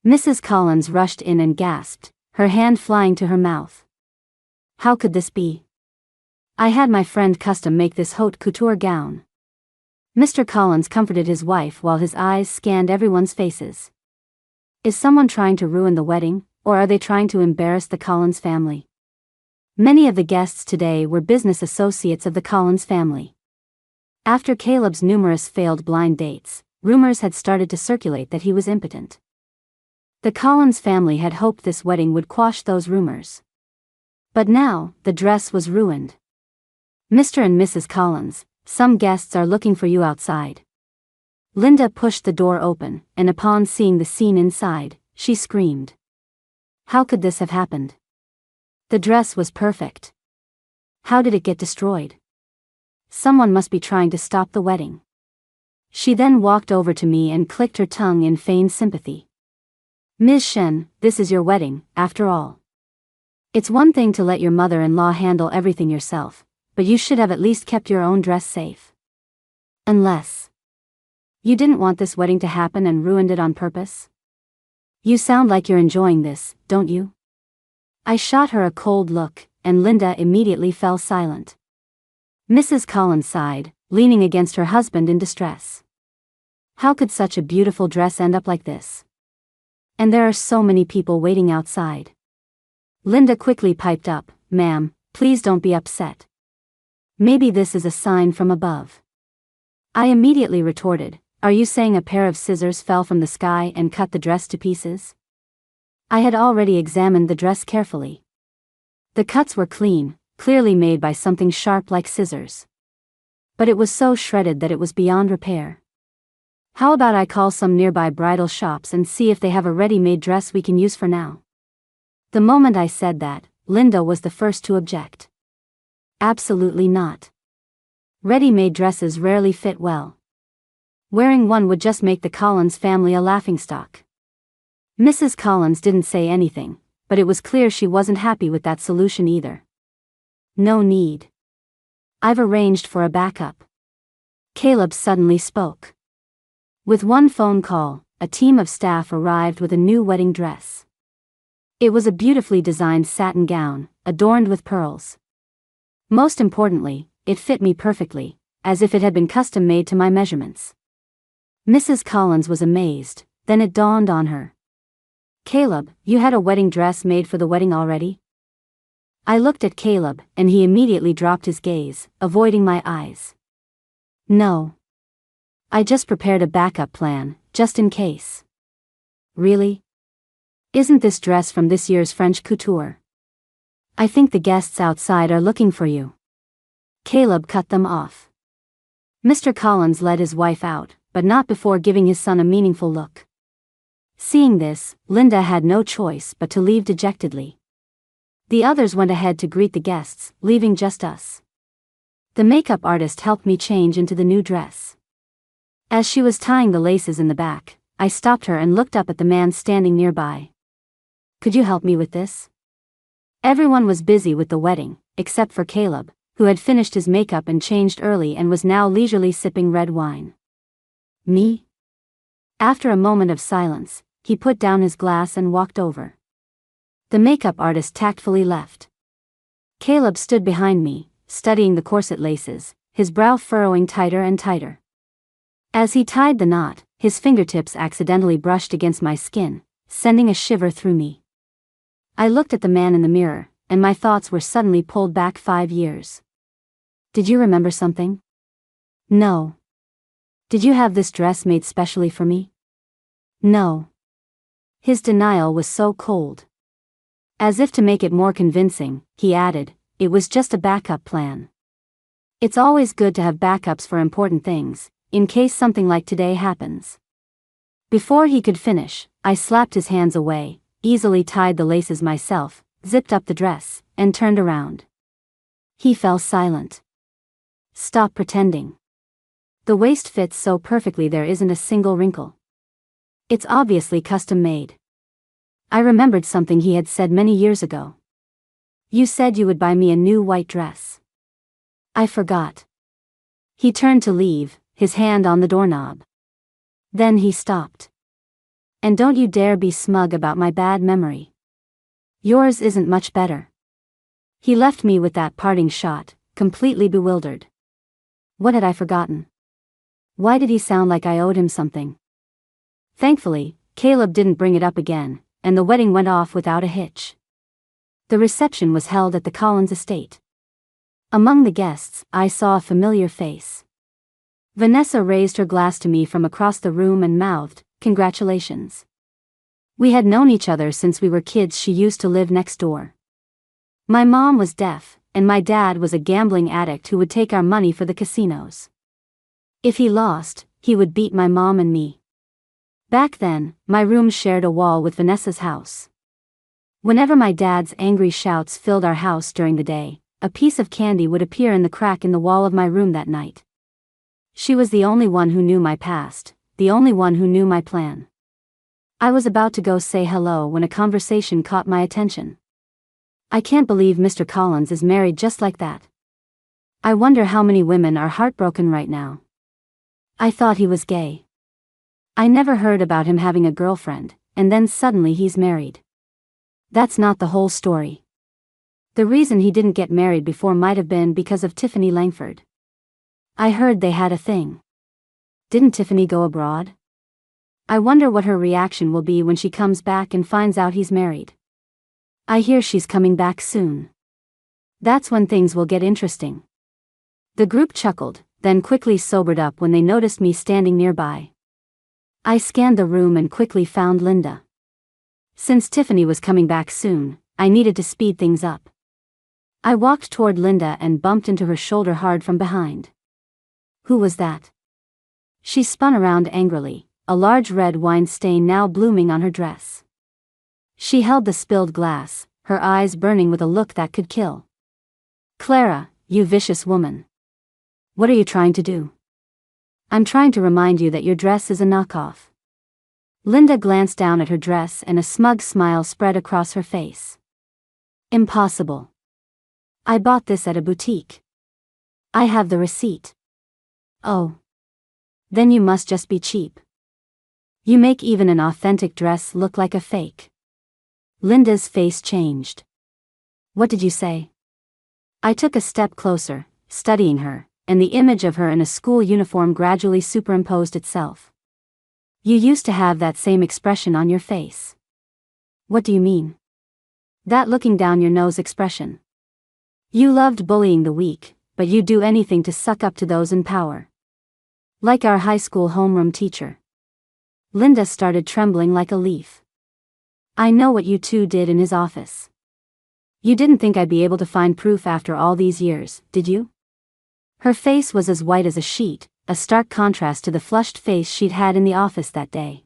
Mrs. Collins rushed in and gasped, her hand flying to her mouth. How could this be? I had my friend custom make this haute couture gown. Mr. Collins comforted his wife while his eyes scanned everyone's faces. Is someone trying to ruin the wedding, or are they trying to embarrass the Collins family? Many of the guests today were business associates of the Collins family. After Caleb's numerous failed blind dates, rumors had started to circulate that he was impotent. The Collins family had hoped this wedding would quash those rumors. But now, the dress was ruined. Mr. and Mrs. Collins, some guests are looking for you outside. Linda pushed the door open, and upon seeing the scene inside, she screamed. How could this have happened? The dress was perfect. How did it get destroyed? Someone must be trying to stop the wedding. She then walked over to me and clicked her tongue in feigned sympathy. Ms. Shen, this is your wedding, after all. It's one thing to let your mother-in-law handle everything yourself, but you should have at least kept your own dress safe. Unless you didn't want this wedding to happen and ruined it on purpose? You sound like you're enjoying this, don't you? I shot her a cold look, and Linda immediately fell silent. Mrs. Collins sighed, leaning against her husband in distress. How could such a beautiful dress end up like this? And there are so many people waiting outside. Linda quickly piped up, "Ma'am, please don't be upset. Maybe this is a sign from above." I immediately retorted, "Are you saying a pair of scissors fell from the sky and cut the dress to pieces?" I had already examined the dress carefully. The cuts were clean, clearly made by something sharp like scissors. But it was so shredded that it was beyond repair. "How about I call some nearby bridal shops and see if they have a ready-made dress we can use for now?" The moment I said that, Linda was the first to object. "Absolutely not. Ready-made dresses rarely fit well. Wearing one would just make the Collins family a laughingstock." Mrs. Collins didn't say anything, but it was clear she wasn't happy with that solution either. "No need. I've arranged for a backup." Caleb suddenly spoke. With one phone call, a team of staff arrived with a new wedding dress. It was a beautifully designed satin gown, adorned with pearls. Most importantly, it fit me perfectly, as if it had been custom made to my measurements. Mrs. Collins was amazed, then it dawned on her. "Caleb, you had a wedding dress made for the wedding already?" I looked at Caleb, and he immediately dropped his gaze, avoiding my eyes. "No. I just prepared a backup plan, just in case." "Really? Isn't this dress from this year's French couture? I think the guests outside are looking for you." Caleb cut them off. Mr. Collins led his wife out, but not before giving his son a meaningful look. Seeing this, Linda had no choice but to leave dejectedly. The others went ahead to greet the guests, leaving just us. The makeup artist helped me change into the new dress. As she was tying the laces in the back, I stopped her and looked up at the man standing nearby. "Could you help me with this?" Everyone was busy with the wedding, except for Caleb, who had finished his makeup and changed early and was now leisurely sipping red wine. "Me?" After a moment of silence, he put down his glass and walked over. The makeup artist tactfully left. Caleb stood behind me, studying the corset laces, his brow furrowing tighter and tighter. As he tied the knot, his fingertips accidentally brushed against my skin, sending a shiver through me. I looked at the man in the mirror, and my thoughts were suddenly pulled back 5 years. "Did you remember something?" "No." "Did you have this dress made specially for me?" "No." His denial was so cold. As if to make it more convincing, he added, "It was just a backup plan. It's always good to have backups for important things, in case something like today happens." Before he could finish, I slapped his hands away, easily tied the laces myself, zipped up the dress, and turned around. He fell silent. "Stop pretending. The waist fits so perfectly there isn't a single wrinkle. It's obviously custom made." I remembered something he had said many years ago. "You said you would buy me a new white dress." I forgot. He turned to leave, his hand on the doorknob. Then he stopped. "And don't you dare be smug about my bad memory. Yours isn't much better." He left me with that parting shot, completely bewildered. What had I forgotten? Why did he sound like I owed him something? Thankfully, Caleb didn't bring it up again, and the wedding went off without a hitch. The reception was held at the Collins estate. Among the guests, I saw a familiar face. Vanessa raised her glass to me from across the room and mouthed, "Congratulations." We had known each other since we were kids. She used to live next door. My mom was deaf, and my dad was a gambling addict who would take our money for the casinos. If he lost, he would beat my mom and me. Back then, my room shared a wall with Vanessa's house. Whenever my dad's angry shouts filled our house during the day, a piece of candy would appear in the crack in the wall of my room that night. She was the only one who knew my past, the only one who knew my plan. I was about to go say hello when a conversation caught my attention. "I can't believe Mr. Collins is married just like that. I wonder how many women are heartbroken right now. I thought he was gay. I never heard about him having a girlfriend, and then suddenly he's married." That's not the whole story. The reason he didn't get married before might have been because of Tiffany Langford. I heard they had a thing. Didn't Tiffany go abroad? I wonder what her reaction will be when she comes back and finds out he's married. I hear she's coming back soon. That's when things will get interesting. The group chuckled, then quickly sobered up when they noticed me standing nearby. I scanned the room and quickly found Linda. Since Tiffany was coming back soon, I needed to speed things up. I walked toward Linda and bumped into her shoulder hard from behind. Who was that? She spun around angrily, a large red wine stain now blooming on her dress. She held the spilled glass, her eyes burning with a look that could kill. Clara, you vicious woman. What are you trying to do? I'm trying to remind you that your dress is a knockoff. Linda glanced down at her dress and a smug smile spread across her face. Impossible. I bought this at a boutique. I have the receipt. Oh. Then you must just be cheap. You make even an authentic dress look like a fake. Linda's face changed. What did you say? I took a step closer, studying her, and the image of her in a school uniform gradually superimposed itself. You used to have that same expression on your face. What do you mean? That looking down your nose expression. You loved bullying the weak, but you'd do anything to suck up to those in power. Like our high school homeroom teacher. Linda started trembling like a leaf. I know what you two did in his office. You didn't think I'd be able to find proof after all these years, did you? Her face was as white as a sheet, a stark contrast to the flushed face she'd had in the office that day.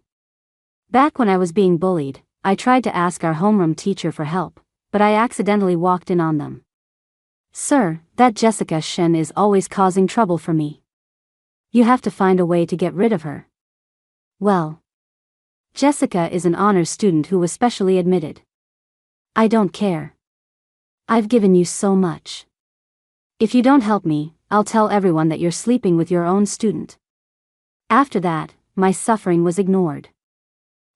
Back when I was being bullied, I tried to ask our homeroom teacher for help, but I accidentally walked in on them. Sir, that Jessica Shen is always causing trouble for me. You have to find a way to get rid of her. Well, Jessica is an honors student who was specially admitted. I don't care. I've given you so much. If you don't help me, I'll tell everyone that you're sleeping with your own student. After that, my suffering was ignored.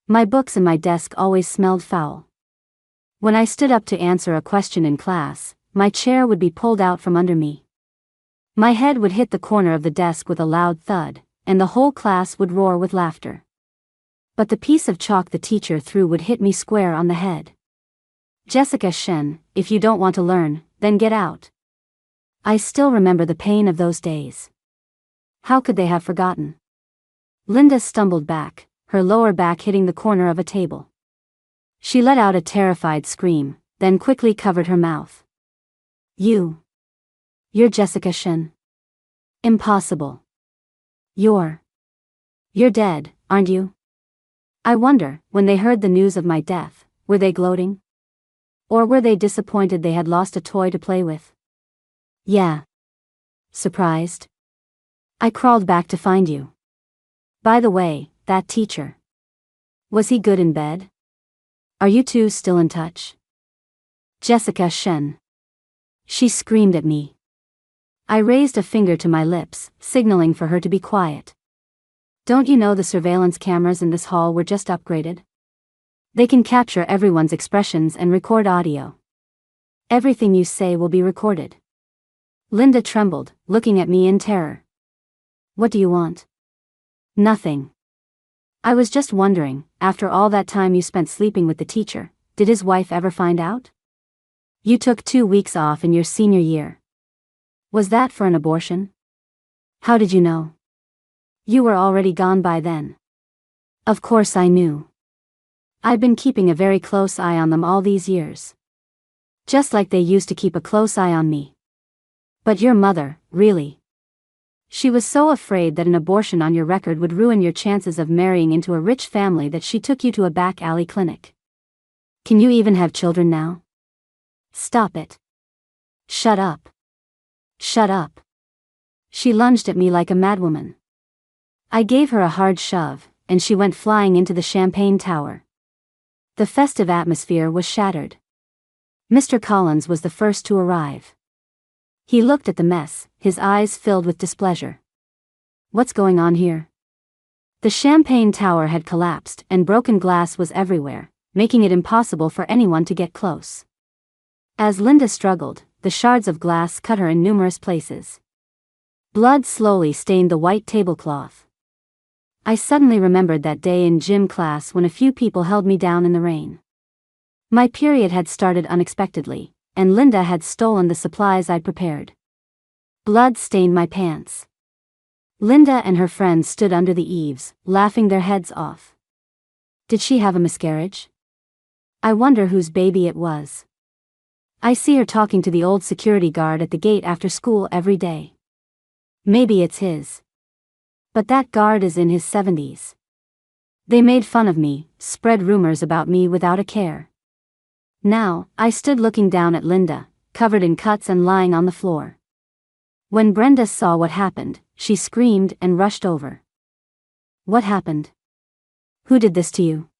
My books and my desk always smelled foul. When I stood up to answer a question in class, my chair would be pulled out from under me. My head would hit the corner of the desk with a loud thud, and the whole class would roar with laughter. But the piece of chalk the teacher threw would hit me square on the head. Jessica Shen, if you don't want to learn, then get out. I still remember the pain of those days. How could they have forgotten? Linda stumbled back, her lower back hitting the corner of a table. She let out a terrified scream, then quickly covered her mouth. You're Jessica Shen. Impossible. You're dead, aren't you? I wonder, when they heard the news of my death, were they gloating? Or were they disappointed they had lost a toy to play with? Yeah. Surprised? I crawled back to find you. By the way, that teacher. Was he good in bed? Are you two still in touch? Jessica Shen. She screamed at me. I raised a finger to my lips, signaling for her to be quiet. Don't you know the surveillance cameras in this hall were just upgraded? They can capture everyone's expressions and record audio. Everything you say will be recorded. Linda trembled, looking at me in terror. What do you want? Nothing. I was just wondering, after all that time you spent sleeping with the teacher, did his wife ever find out? You took 2 weeks off in your senior year. Was that for an abortion? How did you know? You were already gone by then. Of course I knew. I've been keeping a very close eye on them all these years. Just like they used to keep a close eye on me. But your mother, really? She was so afraid that an abortion on your record would ruin your chances of marrying into a rich family that she took you to a back alley clinic. Can you even have children now? Stop it. Shut up. Shut up. She lunged at me like a madwoman. I gave her a hard shove, and she went flying into the champagne tower. The festive atmosphere was shattered. Mr. Collins was the first to arrive. He looked at the mess, his eyes filled with displeasure. What's going on here? The champagne tower had collapsed and broken glass was everywhere, making it impossible for anyone to get close. As Linda struggled, the shards of glass cut her in numerous places. Blood slowly stained the white tablecloth. I suddenly remembered that day in gym class when a few people held me down in the rain. My period had started unexpectedly, and Linda had stolen the supplies I'd prepared. Blood stained my pants. Linda and her friends stood under the eaves, laughing their heads off. Did she have a miscarriage? I wonder whose baby it was. I see her talking to the old security guard at the gate after school every day. Maybe it's his. But that guard is in his 70s. They made fun of me, spread rumors about me without a care. Now, I stood looking down at Linda, covered in cuts and lying on the floor. When Brenda saw what happened, she screamed and rushed over. What happened? Who did this to you?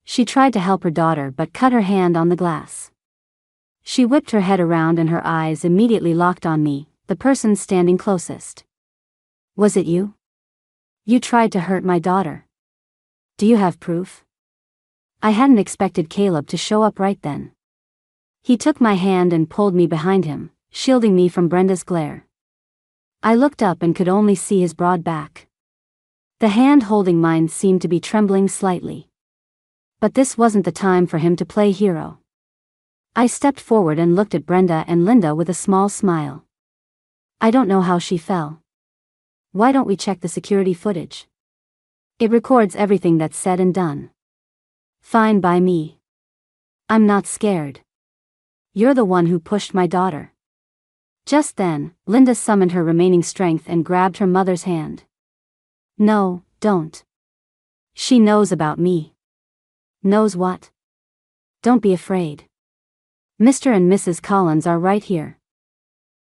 She tried to help her daughter but cut her hand on the glass. She whipped her head around and her eyes immediately locked on me, the person standing closest. Was it you? You tried to hurt my daughter. Do you have proof? I hadn't expected Caleb to show up right then. He took my hand and pulled me behind him, shielding me from Brenda's glare. I looked up and could only see his broad back. The hand holding mine seemed to be trembling slightly. But this wasn't the time for him to play hero. I stepped forward and looked at Brenda and Linda with a small smile. I don't know how she fell. Why don't we check the security footage? It records everything that's said and done. Fine by me. I'm not scared. You're the one who pushed my daughter. Just then, Linda summoned her remaining strength and grabbed her mother's hand. No, don't. She knows about me. Knows what? Don't be afraid. Mr. and Mrs. Collins are right here.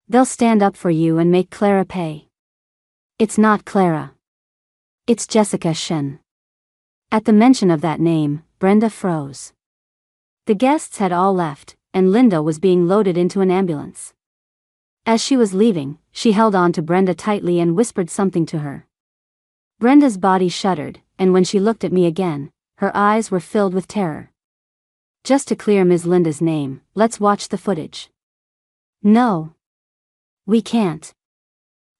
They'll stand up for you and make Clara pay. It's not Clara. It's Jessica Shen. At the mention of that name, Brenda froze. The guests had all left, and Linda was being loaded into an ambulance. As she was leaving, she held on to Brenda tightly and whispered something to her. Brenda's body shuddered, and when she looked at me again, her eyes were filled with terror. Just to clear Ms. Linda's name, let's watch the footage. No. We can't.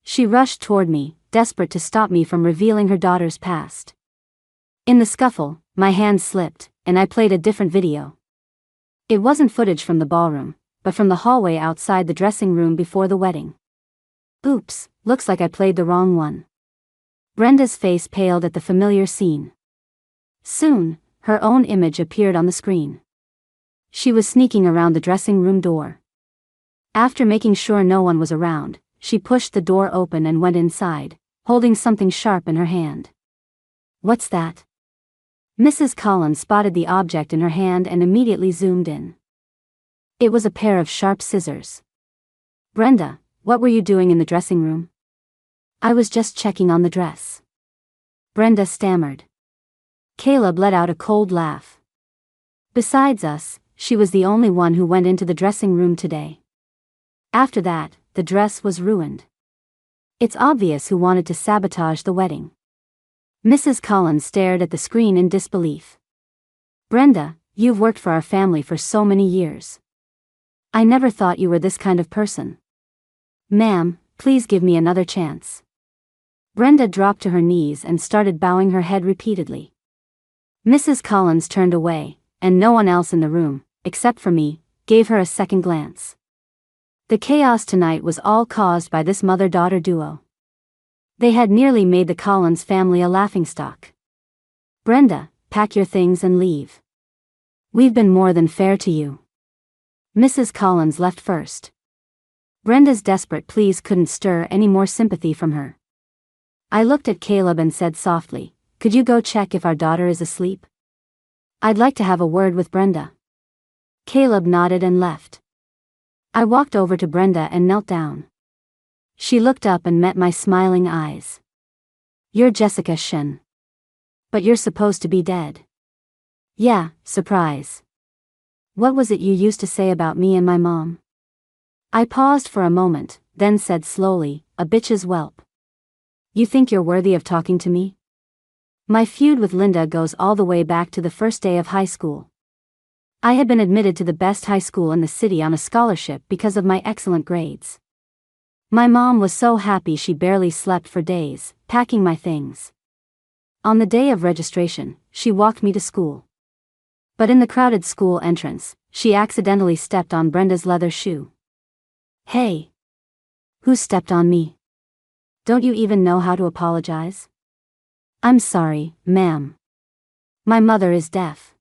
She rushed toward me, desperate to stop me from revealing her daughter's past. In the scuffle, my hand slipped, and I played a different video. It wasn't footage from the ballroom, but from the hallway outside the dressing room before the wedding. Oops, looks like I played the wrong one. Brenda's face paled at the familiar scene. Soon, her own image appeared on the screen. She was sneaking around the dressing room door. After making sure no one was around, she pushed the door open and went inside, holding something sharp in her hand. What's that? Mrs. Collins spotted the object in her hand and immediately zoomed in. It was a pair of sharp scissors. Brenda, what were you doing in the dressing room? I was just checking on the dress. Brenda stammered. Caleb let out a cold laugh. Besides us, she was the only one who went into the dressing room today. After that, the dress was ruined. It's obvious who wanted to sabotage the wedding. Mrs. Collins stared at the screen in disbelief. Brenda, you've worked for our family for so many years. I never thought you were this kind of person. Ma'am, please give me another chance. Brenda dropped to her knees and started bowing her head repeatedly. Mrs. Collins turned away, and no one else in the room, except for me, gave her a second glance. The chaos tonight was all caused by this mother-daughter duo. They had nearly made the Collins family a laughingstock. Brenda, pack your things and leave. We've been more than fair to you. Mrs. Collins left first. Brenda's desperate pleas couldn't stir any more sympathy from her. I looked at Caleb and said softly, "Could you go check if our daughter is asleep? I'd like to have a word with Brenda." Caleb nodded and left. I walked over to Brenda and knelt down. She looked up and met my smiling eyes. "You're Jessica Shen. But you're supposed to be dead." "Yeah, surprise. What was it you used to say about me and my mom?" I paused for a moment, then said slowly, "A bitch's whelp. You think you're worthy of talking to me?" My feud with Linda goes all the way back to the first day of high school. I had been admitted to the best high school in the city on a scholarship because of my excellent grades. My mom was so happy she barely slept for days, packing my things. On the day of registration, she walked me to school. But in the crowded school entrance, she accidentally stepped on Brenda's leather shoe. Hey! Who stepped on me? Don't you even know how to apologize? I'm sorry, ma'am. My mother is deaf.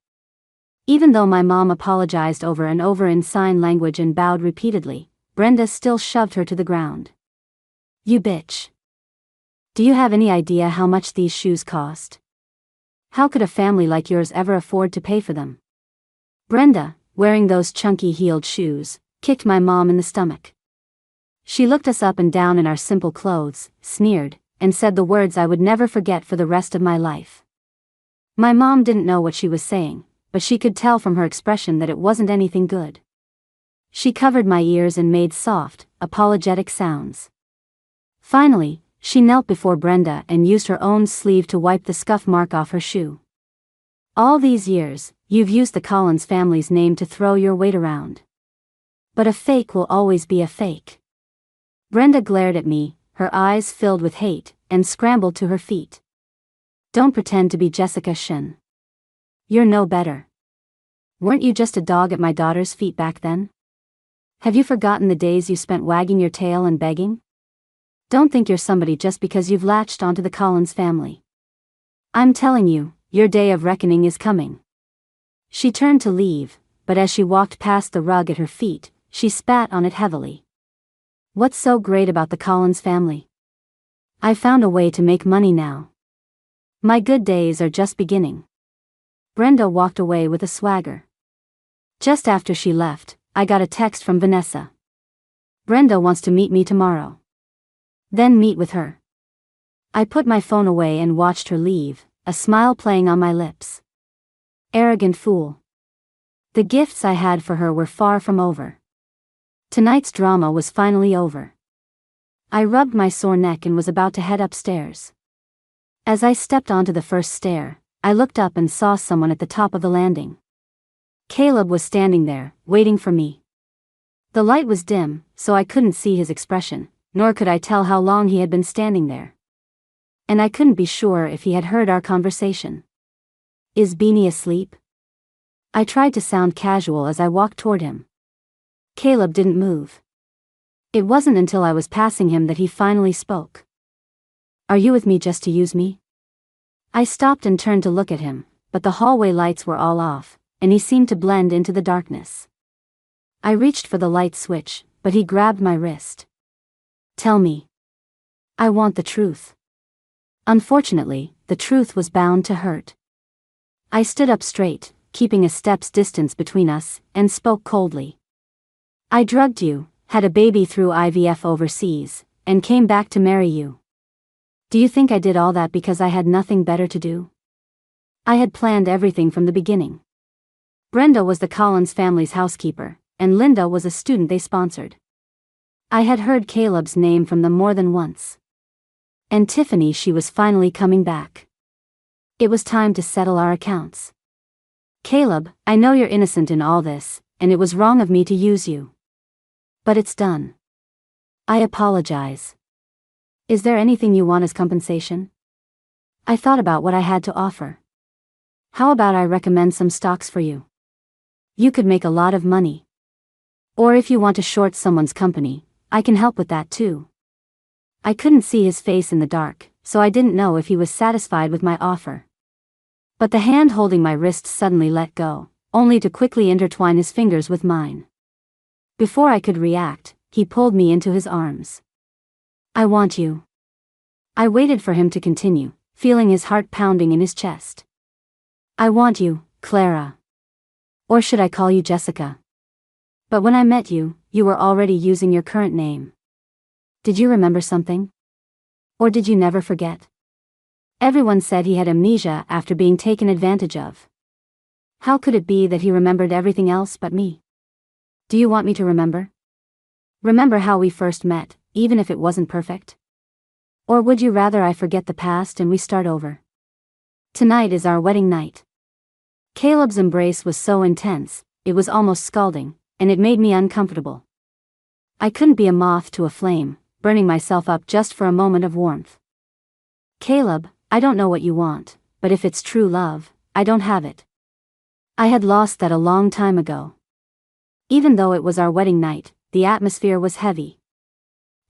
Even though my mom apologized over and over in sign language and bowed repeatedly, Brenda still shoved her to the ground. You bitch. Do you have any idea how much these shoes cost? How could a family like yours ever afford to pay for them? Brenda, wearing those chunky heeled shoes, kicked my mom in the stomach. She looked us up and down in our simple clothes, sneered, and said the words I would never forget for the rest of my life. My mom didn't know what she was saying, but she could tell from her expression that it wasn't anything good. She covered my ears and made soft, apologetic sounds. Finally, she knelt before Brenda and used her own sleeve to wipe the scuff mark off her shoe. All these years, you've used the Collins family's name to throw your weight around. But a fake will always be a fake. Brenda glared at me, her eyes filled with hate, and scrambled to her feet. Don't pretend to be Jessica Shin. You're no better. Weren't you just a dog at my daughter's feet back then? Have you forgotten the days you spent wagging your tail and begging? Don't think you're somebody just because you've latched onto the Collins family. I'm telling you, your day of reckoning is coming. She turned to leave, but as she walked past the rug at her feet, she spat on it heavily. What's so great about the Collins family? I've found a way to make money now. My good days are just beginning. Brenda walked away with a swagger. Just after she left, I got a text from Vanessa. Brenda wants to meet me tomorrow. Then meet with her. I put my phone away and watched her leave, a smile playing on my lips. Arrogant fool. The gifts I had for her were far from over. Tonight's drama was finally over. I rubbed my sore neck and was about to head upstairs. As I stepped onto the first stair, I looked up and saw someone at the top of the landing. Caleb was standing there, waiting for me. The light was dim, so I couldn't see his expression, nor could I tell how long he had been standing there. And I couldn't be sure if he had heard our conversation. Is Beanie asleep? I tried to sound casual as I walked toward him. Caleb didn't move. It wasn't until I was passing him that he finally spoke. Are you with me just to use me? I stopped and turned to look at him, but the hallway lights were all off, and he seemed to blend into the darkness. I reached for the light switch, but he grabbed my wrist. Tell me. I want the truth. Unfortunately, the truth was bound to hurt. I stood up straight, keeping a step's distance between us, and spoke coldly. I drugged you, had a baby through IVF overseas, and came back to marry you. Do you think I did all that because I had nothing better to do? I had planned everything from the beginning. Brenda was the Collins family's housekeeper, and Linda was a student they sponsored. I had heard Caleb's name from them more than once. And Tiffany, she was finally coming back. It was time to settle our accounts. Caleb, I know you're innocent in all this, and it was wrong of me to use you. But it's done. I apologize. Is there anything you want as compensation? I thought about what I had to offer. How about I recommend some stocks for you? You could make a lot of money. Or if you want to short someone's company, I can help with that too. I couldn't see his face in the dark, so I didn't know if he was satisfied with my offer. But the hand holding my wrist suddenly let go, only to quickly intertwine his fingers with mine. Before I could react, he pulled me into his arms. I want you. I waited for him to continue, feeling his heart pounding in his chest. I want you, Clara. Or should I call you Jessica? But when I met you, you were already using your current name. Did you remember something? Or did you never forget? Everyone said he had amnesia after being taken advantage of. How could it be that he remembered everything else but me? Do you want me to remember? Remember how we first met, even if it wasn't perfect? Or would you rather I forget the past and we start over? Tonight is our wedding night. Caleb's embrace was so intense, it was almost scalding, and it made me uncomfortable. I couldn't be a moth to a flame, burning myself up just for a moment of warmth. Caleb, I don't know what you want, but if it's true love, I don't have it. I had lost that a long time ago. Even though it was our wedding night, the atmosphere was heavy.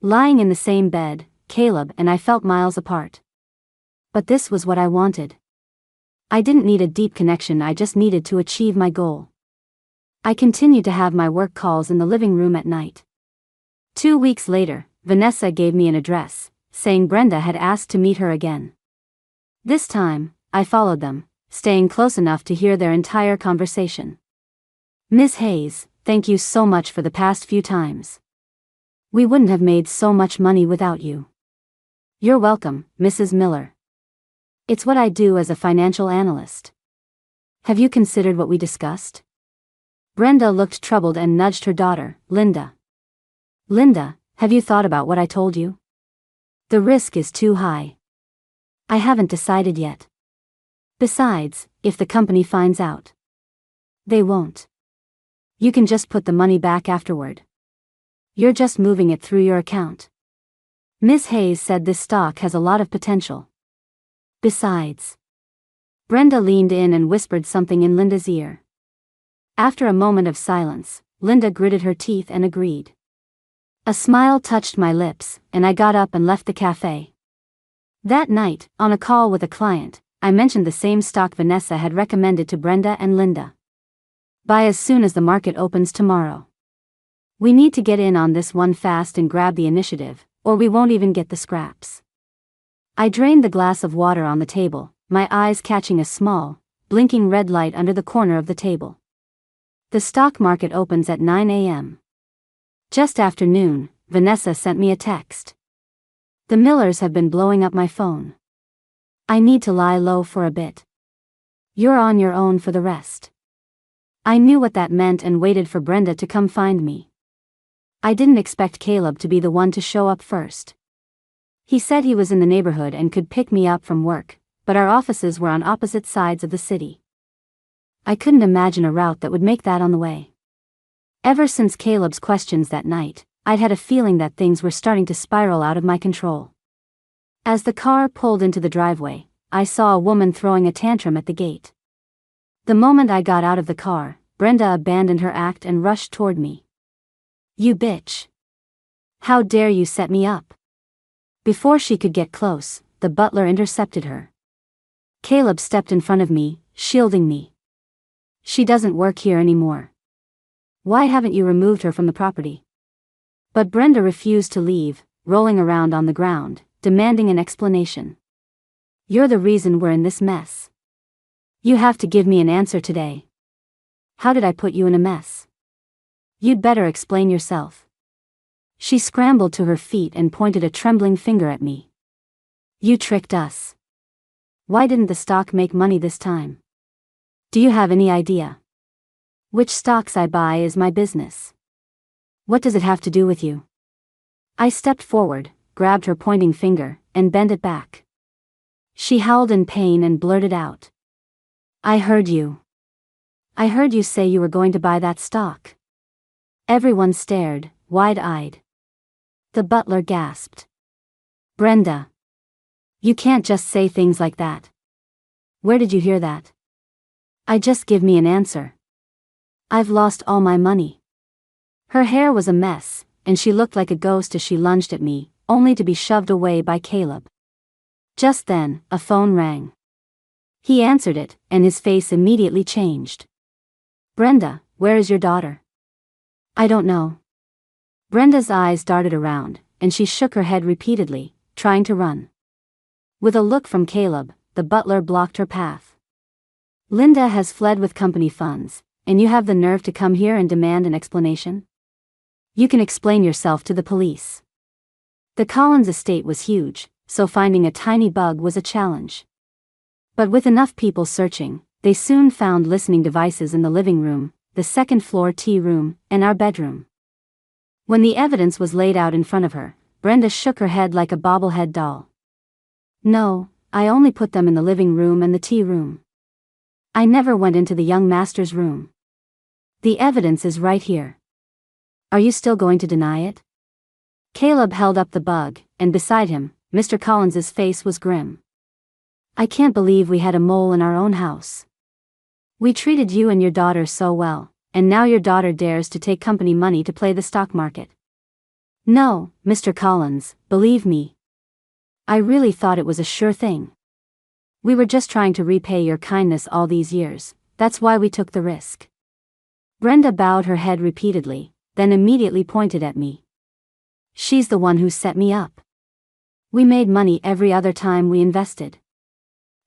Lying in the same bed, Caleb and I felt miles apart. But this was what I wanted. I didn't need a deep connection, I just needed to achieve my goal. I continued to have my work calls in the living room at night. 2 weeks later, Vanessa gave me an address, saying Brenda had asked to meet her again. This time, I followed them, staying close enough to hear their entire conversation. Miss Hayes, thank you so much for the past few times. We wouldn't have made so much money without you. You're welcome, Mrs. Miller. It's what I do as a financial analyst. Have you considered what we discussed? Brenda looked troubled and nudged her daughter, Linda. Linda, have you thought about what I told you? The risk is too high. I haven't decided yet. Besides, if the company finds out, they won't. You can just put the money back afterward. You're just moving it through your account. Miss Hayes said this stock has a lot of potential. Besides, Brenda leaned in and whispered something in Linda's ear. After a moment of silence, Linda gritted her teeth and agreed. A smile touched my lips, and I got up and left the cafe. That night, on a call with a client, I mentioned the same stock Vanessa had recommended to Brenda and Linda. Buy as soon as the market opens tomorrow. We need to get in on this one fast and grab the initiative, or we won't even get the scraps. I drained the glass of water on the table, my eyes catching a small, blinking red light under the corner of the table. The stock market opens at 9 a.m. Just after noon, Vanessa sent me a text. The Millers have been blowing up my phone. I need to lie low for a bit. You're on your own for the rest. I knew what that meant and waited for Brenda to come find me. I didn't expect Caleb to be the one to show up first. He said he was in the neighborhood and could pick me up from work, but our offices were on opposite sides of the city. I couldn't imagine a route that would make that on the way. Ever since Caleb's questions that night, I'd had a feeling that things were starting to spiral out of my control. As the car pulled into the driveway, I saw a woman throwing a tantrum at the gate. The moment I got out of the car, Brenda abandoned her act and rushed toward me. You bitch! How dare you set me up? Before she could get close, the butler intercepted her. Caleb stepped in front of me, shielding me. She doesn't work here anymore. Why haven't you removed her from the property? But Brenda refused to leave, rolling around on the ground, demanding an explanation. You're the reason we're in this mess. You have to give me an answer today. How did I put you in a mess? You'd better explain yourself. She scrambled to her feet and pointed a trembling finger at me. You tricked us. Why didn't the stock make money this time? Do you have any idea? Which stocks I buy is my business. What does it have to do with you? I stepped forward, grabbed her pointing finger, and bent it back. She howled in pain and blurted out. I heard you. I heard you say you were going to buy that stock. Everyone stared, wide-eyed. The butler gasped. Brenda. You can't just say things like that. Where did you hear that? Just give me an answer. I've lost all my money. Her hair was a mess, and she looked like a ghost as she lunged at me, only to be shoved away by Caleb. Just then, a phone rang. He answered it, and his face immediately changed. Brenda, where is your daughter? I don't know. Brenda's eyes darted around, and she shook her head repeatedly, trying to run. With a look from Caleb, the butler blocked her path. Linda has fled with company funds, and you have the nerve to come here and demand an explanation? You can explain yourself to the police. The Collins estate was huge, so finding a tiny bug was a challenge. But with enough people searching, they soon found listening devices in the living room, the second-floor tea room, and our bedroom. When the evidence was laid out in front of her, Brenda shook her head like a bobblehead doll. No, I only put them in the living room and the tea room. I never went into the young master's room. The evidence is right here. Are you still going to deny it? Caleb held up the bug, and beside him, Mr. Collins's face was grim. I can't believe we had a mole in our own house. We treated you and your daughter so well, and now your daughter dares to take company money to play the stock market. No, Mr. Collins, believe me. I really thought it was a sure thing. We were just trying to repay your kindness all these years, that's why we took the risk. Brenda bowed her head repeatedly, then immediately pointed at me. She's the one who set me up. We made money every other time we invested.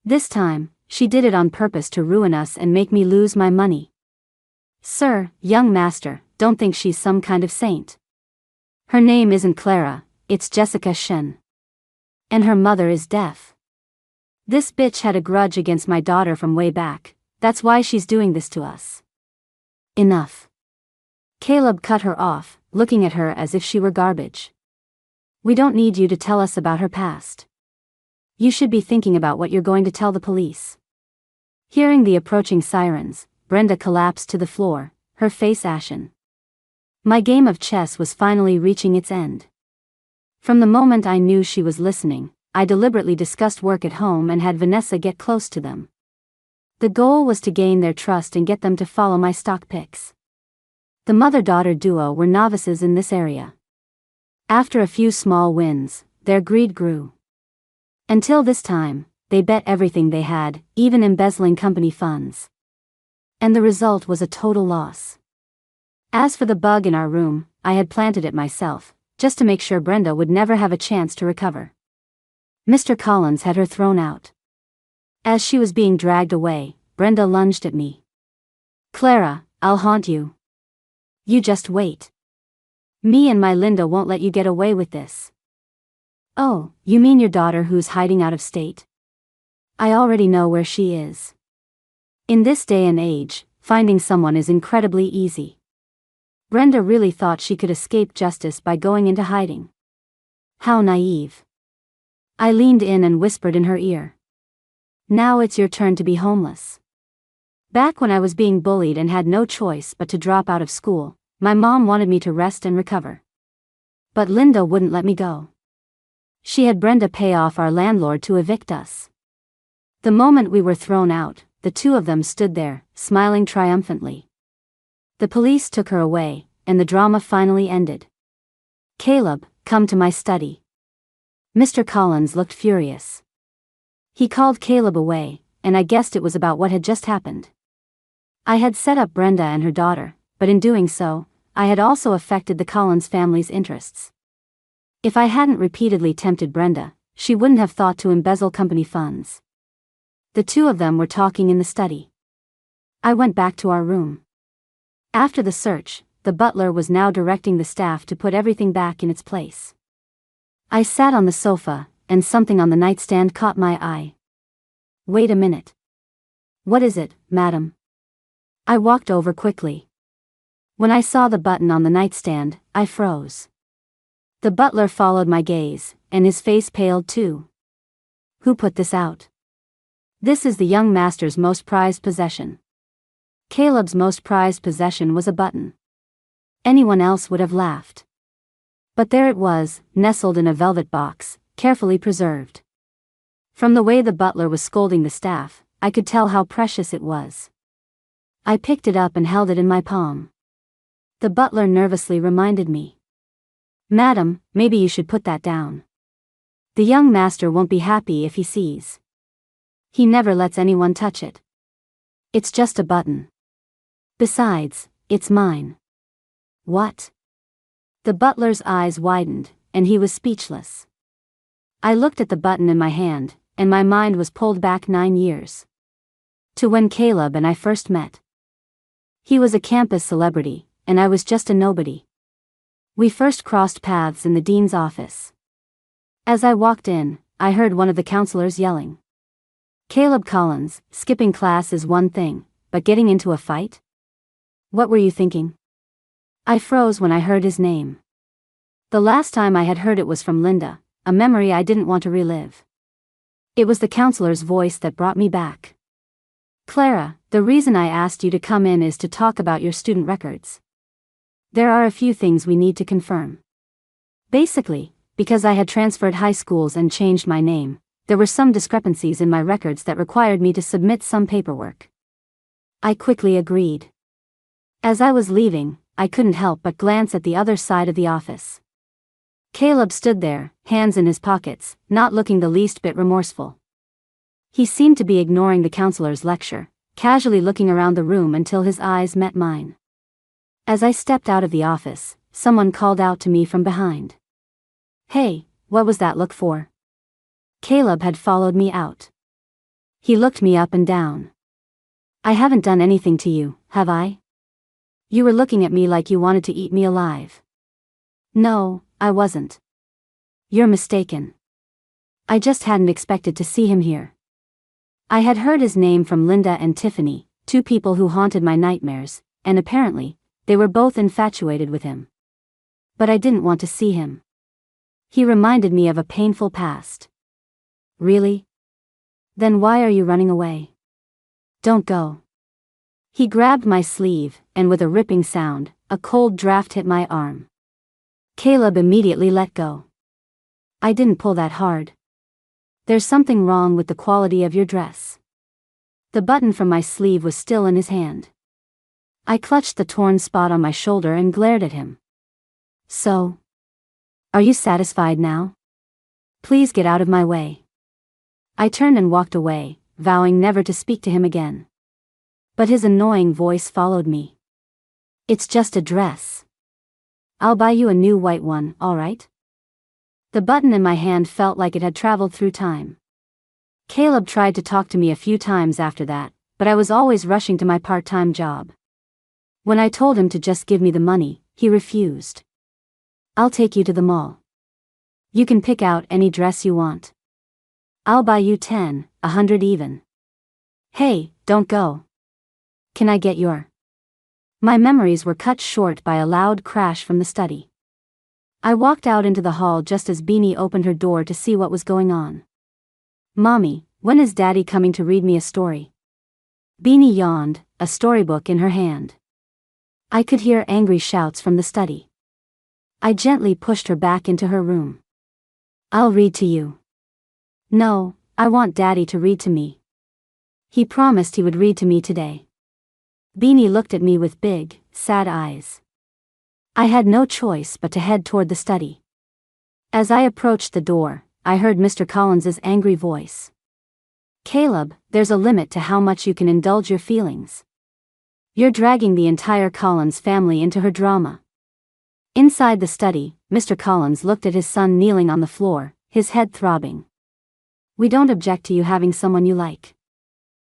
This time, she did it on purpose to ruin us and make me lose my money. Sir, young master, don't think she's some kind of saint. Her name isn't Clara, it's Jessica Shen. And her mother is deaf. This bitch had a grudge against my daughter from way back, that's why she's doing this to us. Enough. Caleb cut her off, looking at her as if she were garbage. We don't need you to tell us about her past. You should be thinking about what you're going to tell the police. Hearing the approaching sirens, Brenda collapsed to the floor, her face ashen. My game of chess was finally reaching its end. From the moment I knew she was listening, I deliberately discussed work at home and had Vanessa get close to them. The goal was to gain their trust and get them to follow my stock picks. The mother-daughter duo were novices in this area. After a few small wins, their greed grew. Until this time, they bet everything they had, even embezzling company funds. And the result was a total loss. As for the bug in our room, I had planted it myself, just to make sure Brenda would never have a chance to recover. Mr. Collins had her thrown out. As she was being dragged away, Brenda lunged at me. Clara, I'll haunt you. You just wait. Me and my Linda won't let you get away with this. Oh, you mean your daughter who's hiding out of state? I already know where she is. In this day and age, finding someone is incredibly easy. Brenda really thought she could escape justice by going into hiding. How naive. I leaned in and whispered in her ear. Now it's your turn to be homeless. Back when I was being bullied and had no choice but to drop out of school, my mom wanted me to rest and recover. But Linda wouldn't let me go. She had Brenda pay off our landlord to evict us. The moment we were thrown out, the two of them stood there, smiling triumphantly. The police took her away, and the drama finally ended. Caleb, come to my study. Mr. Collins looked furious. He called Caleb away, and I guessed it was about what had just happened. I had set up Brenda and her daughter, but in doing so, I had also affected the Collins family's interests. If I hadn't repeatedly tempted Brenda, she wouldn't have thought to embezzle company funds. The two of them were talking in the study. I went back to our room. After the search, the butler was now directing the staff to put everything back in its place. I sat on the sofa, and something on the nightstand caught my eye. Wait a minute. What is it, madam? I walked over quickly. When I saw the button on the nightstand, I froze. The butler followed my gaze, and his face paled too. Who put this out? This is the young master's most prized possession. Caleb's most prized possession was a button. Anyone else would have laughed. But there it was, nestled in a velvet box, carefully preserved. From the way the butler was scolding the staff, I could tell how precious it was. I picked it up and held it in my palm. The butler nervously reminded me. Madam, maybe you should put that down. The young master won't be happy if he sees. He never lets anyone touch it. It's just a button. Besides, it's mine. What? The butler's eyes widened, and he was speechless. I looked at the button in my hand, and my mind was pulled back 9 years. To when Caleb and I first met. He was a campus celebrity, and I was just a nobody. We first crossed paths in the dean's office. As I walked in, I heard one of the counselors yelling. Caleb Collins, skipping class is one thing, but getting into a fight? What were you thinking? I froze when I heard his name. The last time I had heard it was from Linda, a memory I didn't want to relive. It was the counselor's voice that brought me back. Clara, the reason I asked you to come in is to talk about your student records. There are a few things we need to confirm. Basically, because I had transferred high schools and changed my name, there were some discrepancies in my records that required me to submit some paperwork. I quickly agreed. As I was leaving, I couldn't help but glance at the other side of the office. Caleb stood there, hands in his pockets, not looking the least bit remorseful. He seemed to be ignoring the counselor's lecture, casually looking around the room until his eyes met mine. As I stepped out of the office, someone called out to me from behind. "Hey, what was that look for?" Caleb had followed me out. He looked me up and down. "I haven't done anything to you, have I? You were looking at me like you wanted to eat me alive." "No, I wasn't." "You're mistaken. I just hadn't expected to see him here." I had heard his name from Linda and Tiffany, two people who haunted my nightmares, and apparently, they were both infatuated with him. But I didn't want to see him. He reminded me of a painful past. "Really? Then why are you running away? Don't go." He grabbed my sleeve, and with a ripping sound, a cold draft hit my arm. Caleb immediately let go. "I didn't pull that hard. There's something wrong with the quality of your dress." The button from my sleeve was still in his hand. I clutched the torn spot on my shoulder and glared at him. "So? Are you satisfied now? Please get out of my way." I turned and walked away, vowing never to speak to him again. But his annoying voice followed me. "It's just a dress. I'll buy you a new white one, all right?" The button in my hand felt like it had traveled through time. Caleb tried to talk to me a few times after that, but I was always rushing to my part-time job. When I told him to just give me the money, he refused. "I'll take you to the mall. You can pick out any dress you want. I'll buy you 10, 100 even." "Hey, don't go. Can I get your—" My memories were cut short by a loud crash from the study. I walked out into the hall just as Beanie opened her door to see what was going on. "Mommy, when is Daddy coming to read me a story?" Beanie yawned, a storybook in her hand. I could hear angry shouts from the study. I gently pushed her back into her room. "I'll read to you." "No, I want Daddy to read to me. He promised he would read to me today." Beanie looked at me with big, sad eyes. I had no choice but to head toward the study. As I approached the door, I heard Mr. Collins's angry voice. "Caleb, there's a limit to how much you can indulge your feelings. You're dragging the entire Collins family into her drama." Inside the study, Mr. Collins looked at his son kneeling on the floor, his head throbbing. "We don't object to you having someone you like.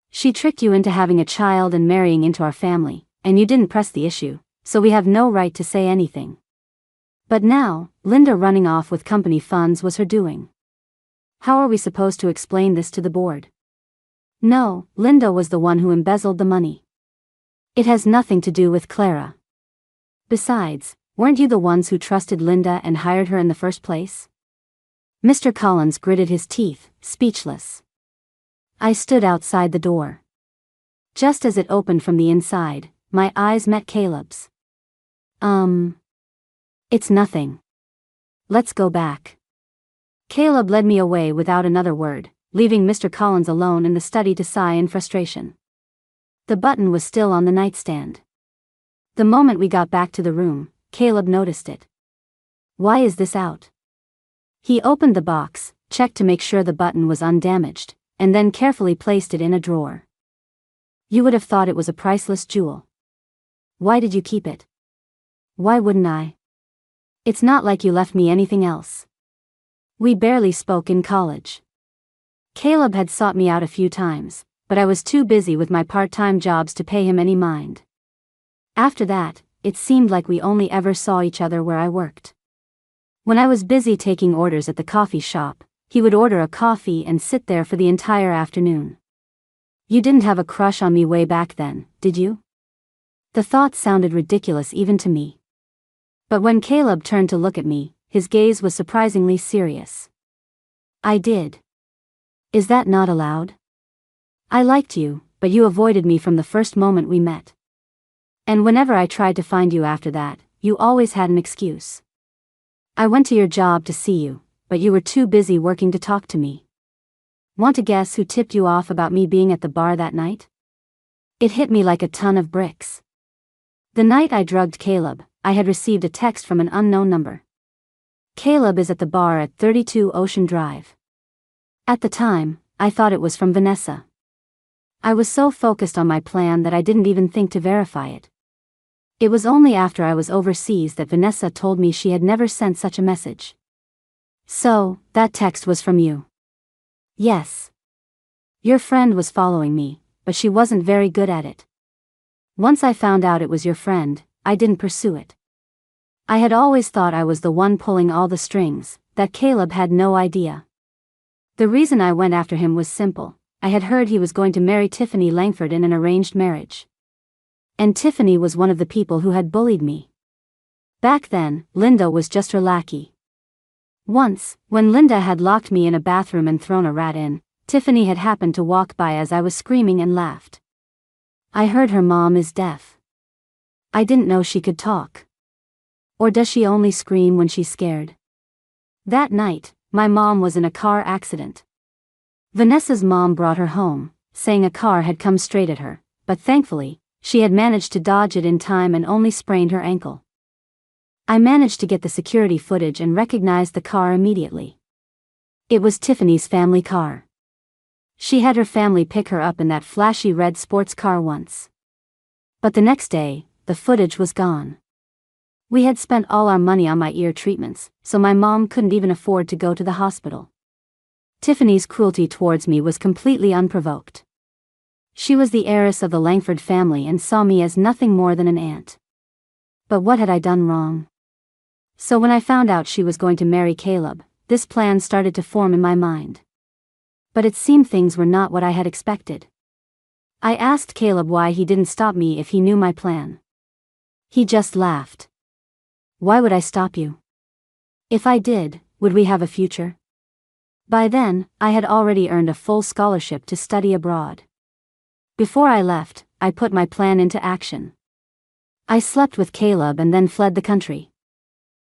She tricked you into having a child and marrying into our family, and you didn't press the issue, so we have no right to say anything. But now, Linda running off with company funds was her doing. How are we supposed to explain this to the board? No, Linda was the one who embezzled the money. It has nothing to do with Clara. Besides, weren't you the ones who trusted Linda and hired her in the first place?" Mr. Collins gritted his teeth, speechless. I stood outside the door. Just as it opened from the inside, my eyes met Caleb's. It's nothing. Let's go back." Caleb led me away without another word, leaving Mr. Collins alone in the study to sigh in frustration. The button was still on the nightstand. The moment we got back to the room, Caleb noticed it. "Why is this out?" He opened the box, checked to make sure the button was undamaged, and then carefully placed it in a drawer. "You would have thought it was a priceless jewel. Why did you keep it?" "Why wouldn't I? It's not like you left me anything else. We barely spoke in college." Caleb had sought me out a few times, but I was too busy with my part-time jobs to pay him any mind. After that, it seemed like we only ever saw each other where I worked. When I was busy taking orders at the coffee shop, he would order a coffee and sit there for the entire afternoon. "You didn't have a crush on me way back then, did you?" The thought sounded ridiculous even to me. But when Caleb turned to look at me, his gaze was surprisingly serious. "I did. Is that not allowed? I liked you, but you avoided me from the first moment we met. And whenever I tried to find you after that, you always had an excuse." I went to your job to see you, but you were too busy working to talk to me. Want to guess who tipped you off about me being at the bar that night? It hit me like a ton of bricks. The night I drugged Caleb, I had received a text from an unknown number. Caleb is at the bar at 32 Ocean Drive. At the time, I thought it was from Vanessa. I was so focused on my plan that I didn't even think to verify it. It was only after I was overseas that Vanessa told me she had never sent such a message. So, that text was from you. Yes. Your friend was following me, but she wasn't very good at it. Once I found out it was your friend, I didn't pursue it. I had always thought I was the one pulling all the strings, that Caleb had no idea. The reason I went after him was simple. I had heard he was going to marry Tiffany Langford in an arranged marriage. And Tiffany was one of the people who had bullied me. Back then, Linda was just her lackey. Once, when Linda had locked me in a bathroom and thrown a rat in, Tiffany had happened to walk by as I was screaming and laughed. I heard her mom is deaf. I didn't know she could talk. Or does she only scream when she's scared? That night, my mom was in a car accident. Vanessa's mom brought her home, saying a car had come straight at her, but thankfully, she had managed to dodge it in time and only sprained her ankle. I managed to get the security footage and recognized the car immediately. It was Tiffany's family car. She had her family pick her up in that flashy red sports car once. But the next day, the footage was gone. We had spent all our money on my ear treatments, so my mom couldn't even afford to go to the hospital. Tiffany's cruelty towards me was completely unprovoked. She was the heiress of the Langford family and saw me as nothing more than an aunt. But what had I done wrong? So when I found out she was going to marry Caleb, this plan started to form in my mind. But it seemed things were not what I had expected. I asked Caleb why he didn't stop me if he knew my plan. He just laughed. Why would I stop you? If I did, would we have a future? By then, I had already earned a full scholarship to study abroad. Before I left, I put my plan into action. I slept with Caleb and then fled the country.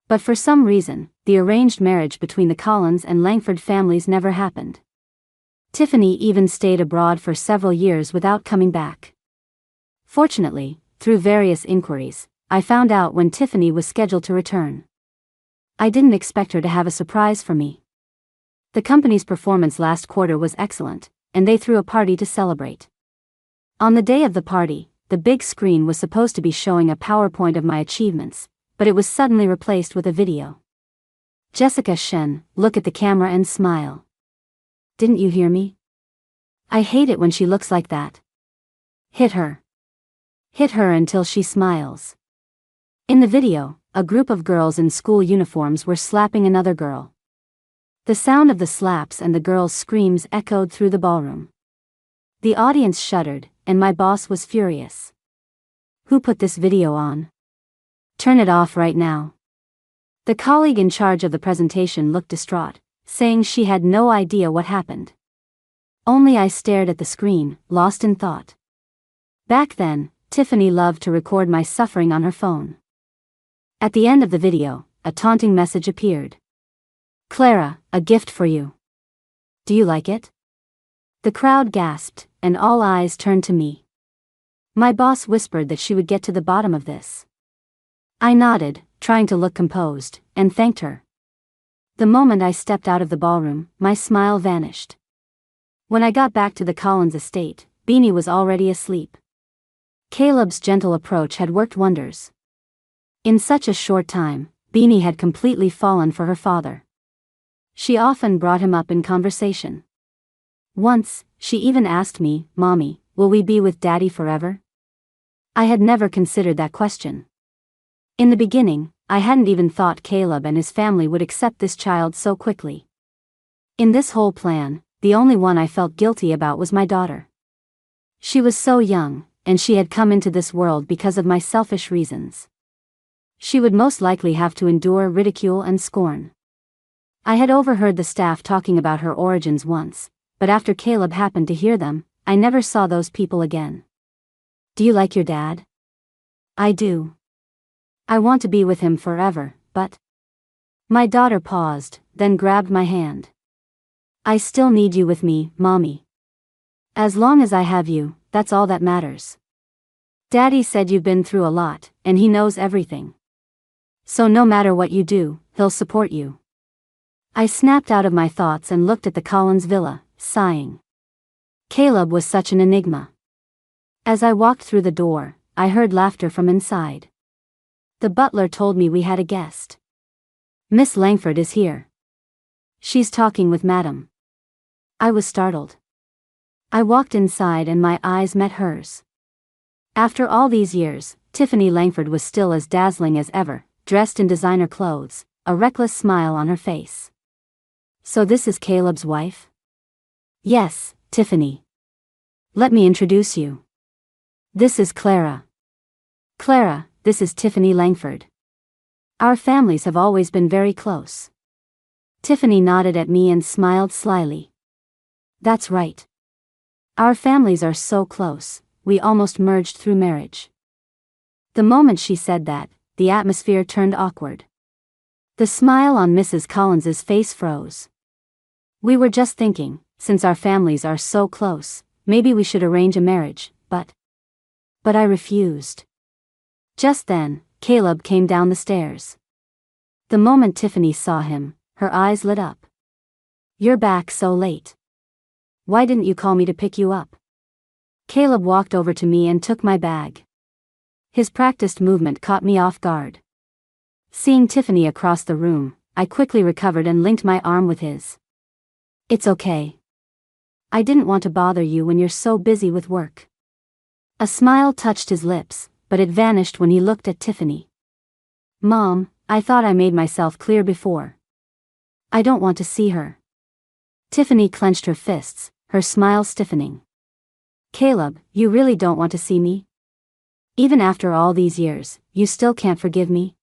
But for some reason, the arranged marriage between the Collins and Langford families never happened. Tiffany even stayed abroad for several years without coming back. Fortunately, through various inquiries, I found out when Tiffany was scheduled to return. I didn't expect her to have a surprise for me. The company's performance last quarter was excellent, and they threw a party to celebrate. On the day of the party, the big screen was supposed to be showing a PowerPoint of my achievements, but it was suddenly replaced with a video. Jessica Shen, look at the camera and smile. Didn't you hear me? I hate it when she looks like that. Hit her. Hit her until she smiles. In the video, a group of girls in school uniforms were slapping another girl. The sound of the slaps and the girls' screams echoed through the ballroom. The audience shuddered, and my boss was furious. Who put this video on? Turn it off right now. The colleague in charge of the presentation looked distraught, saying she had no idea what happened. Only I stared at the screen, lost in thought. Back then, Tiffany loved to record my suffering on her phone. At the end of the video, a taunting message appeared. Clara, a gift for you. Do you like it? The crowd gasped, and all eyes turned to me. My boss whispered that she would get to the bottom of this. I nodded, trying to look composed, and thanked her. The moment I stepped out of the ballroom, my smile vanished. When I got back to the Collins estate, Beanie was already asleep. Caleb's gentle approach had worked wonders. In such a short time, Beanie had completely fallen for her father. She often brought him up in conversation. Once, she even asked me, Mommy, will we be with Daddy forever? I had never considered that question. In the beginning, I hadn't even thought Caleb and his family would accept this child so quickly. In this whole plan, the only one I felt guilty about was my daughter. She was so young, and she had come into this world because of my selfish reasons. She would most likely have to endure ridicule and scorn. I had overheard the staff talking about her origins once, but after Caleb happened to hear them, I never saw those people again. Do you like your dad? I do. I want to be with him forever, but My daughter paused, then grabbed my hand. I still need you with me, Mommy. As long as I have you, that's all that matters. Daddy said you've been through a lot, and he knows everything. So no matter what you do, he'll support you. I snapped out of my thoughts and looked at the Collins villa, sighing. Caleb was such an enigma. As I walked through the door, I heard laughter from inside. The butler told me we had a guest. Miss Langford is here. She's talking with Madam. I was startled. I walked inside and my eyes met hers. After all these years, Tiffany Langford was still as dazzling as ever, dressed in designer clothes, a reckless smile on her face. So this is Caleb's wife? Yes, Tiffany. Let me introduce you. This is Clara. Clara, this is Tiffany Langford. Our families have always been very close. Tiffany nodded at me and smiled slyly. That's right. Our families are so close, we almost merged through marriage. The moment she said that, the atmosphere turned awkward. The smile on Mrs. Collins's face froze. We were just thinking, since our families are so close, maybe we should arrange a marriage, but I refused. Just then, Caleb came down the stairs. The moment Tiffany saw him, her eyes lit up. You're back so late. Why didn't you call me to pick you up? Caleb walked over to me and took my bag. His practiced movement caught me off guard. Seeing Tiffany across the room, I quickly recovered and linked my arm with his. It's okay. I didn't want to bother you when you're so busy with work. A smile touched his lips, but it vanished when he looked at Tiffany. Mom, I thought I made myself clear before. I don't want to see her. Tiffany clenched her fists, her smile stiffening. Caleb, you really don't want to see me? Even after all these years, you still can't forgive me?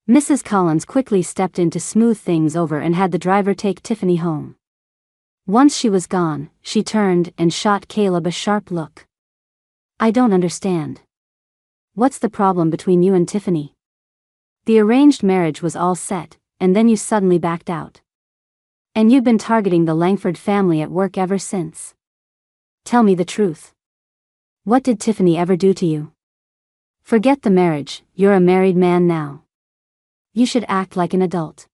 Mrs. Collins quickly stepped in to smooth things over and had the driver take Tiffany home. Once she was gone, she turned and shot Caleb a sharp look. I don't understand. What's the problem between you and Tiffany? The arranged marriage was all set, and then you suddenly backed out. And you've been targeting the Langford family at work ever since. Tell me the truth. What did Tiffany ever do to you? Forget the marriage, you're a married man now. You should act like an adult.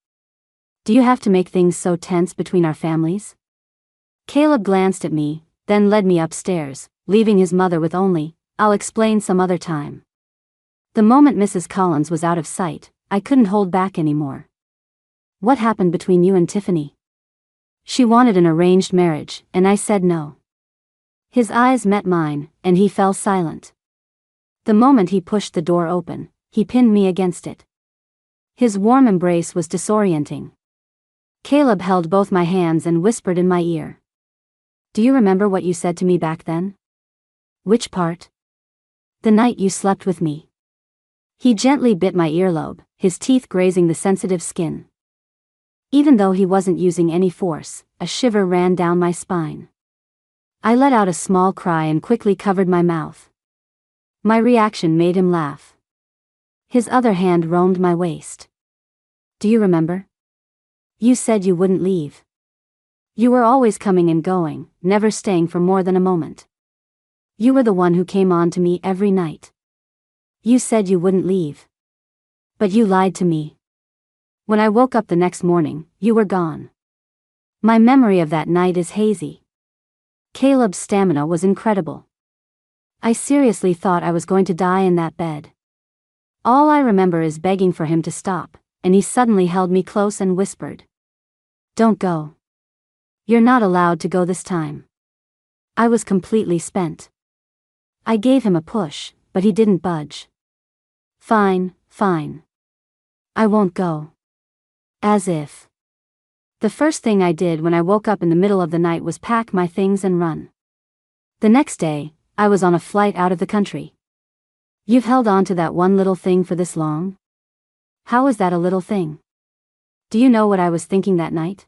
Do you have to make things so tense between our families? Caleb glanced at me, then led me upstairs, leaving his mother with only, I'll explain some other time. The moment Mrs. Collins was out of sight, I couldn't hold back anymore. What happened between you and Tiffany? She wanted an arranged marriage, and I said no. His eyes met mine, and he fell silent. The moment he pushed the door open, he pinned me against it. His warm embrace was disorienting. Caleb held both my hands and whispered in my ear. Do you remember what you said to me back then? Which part? The night you slept with me. He gently bit my earlobe, his teeth grazing the sensitive skin. Even though he wasn't using any force, a shiver ran down my spine. I let out a small cry and quickly covered my mouth. My reaction made him laugh. His other hand roamed my waist. Do you remember? You said you wouldn't leave. You were always coming and going, never staying for more than a moment. You were the one who came on to me every night. You said you wouldn't leave. But you lied to me. When I woke up the next morning, you were gone. My memory of that night is hazy. Caleb's stamina was incredible. I seriously thought I was going to die in that bed. All I remember is begging for him to stop, and he suddenly held me close and whispered. Don't go. You're not allowed to go this time. I was completely spent. I gave him a push, but he didn't budge. Fine, fine. I won't go. As if. The first thing I did when I woke up in the middle of the night was pack my things and run. The next day, I was on a flight out of the country. You've held on to that one little thing for this long? How is that a little thing? Do you know what I was thinking that night?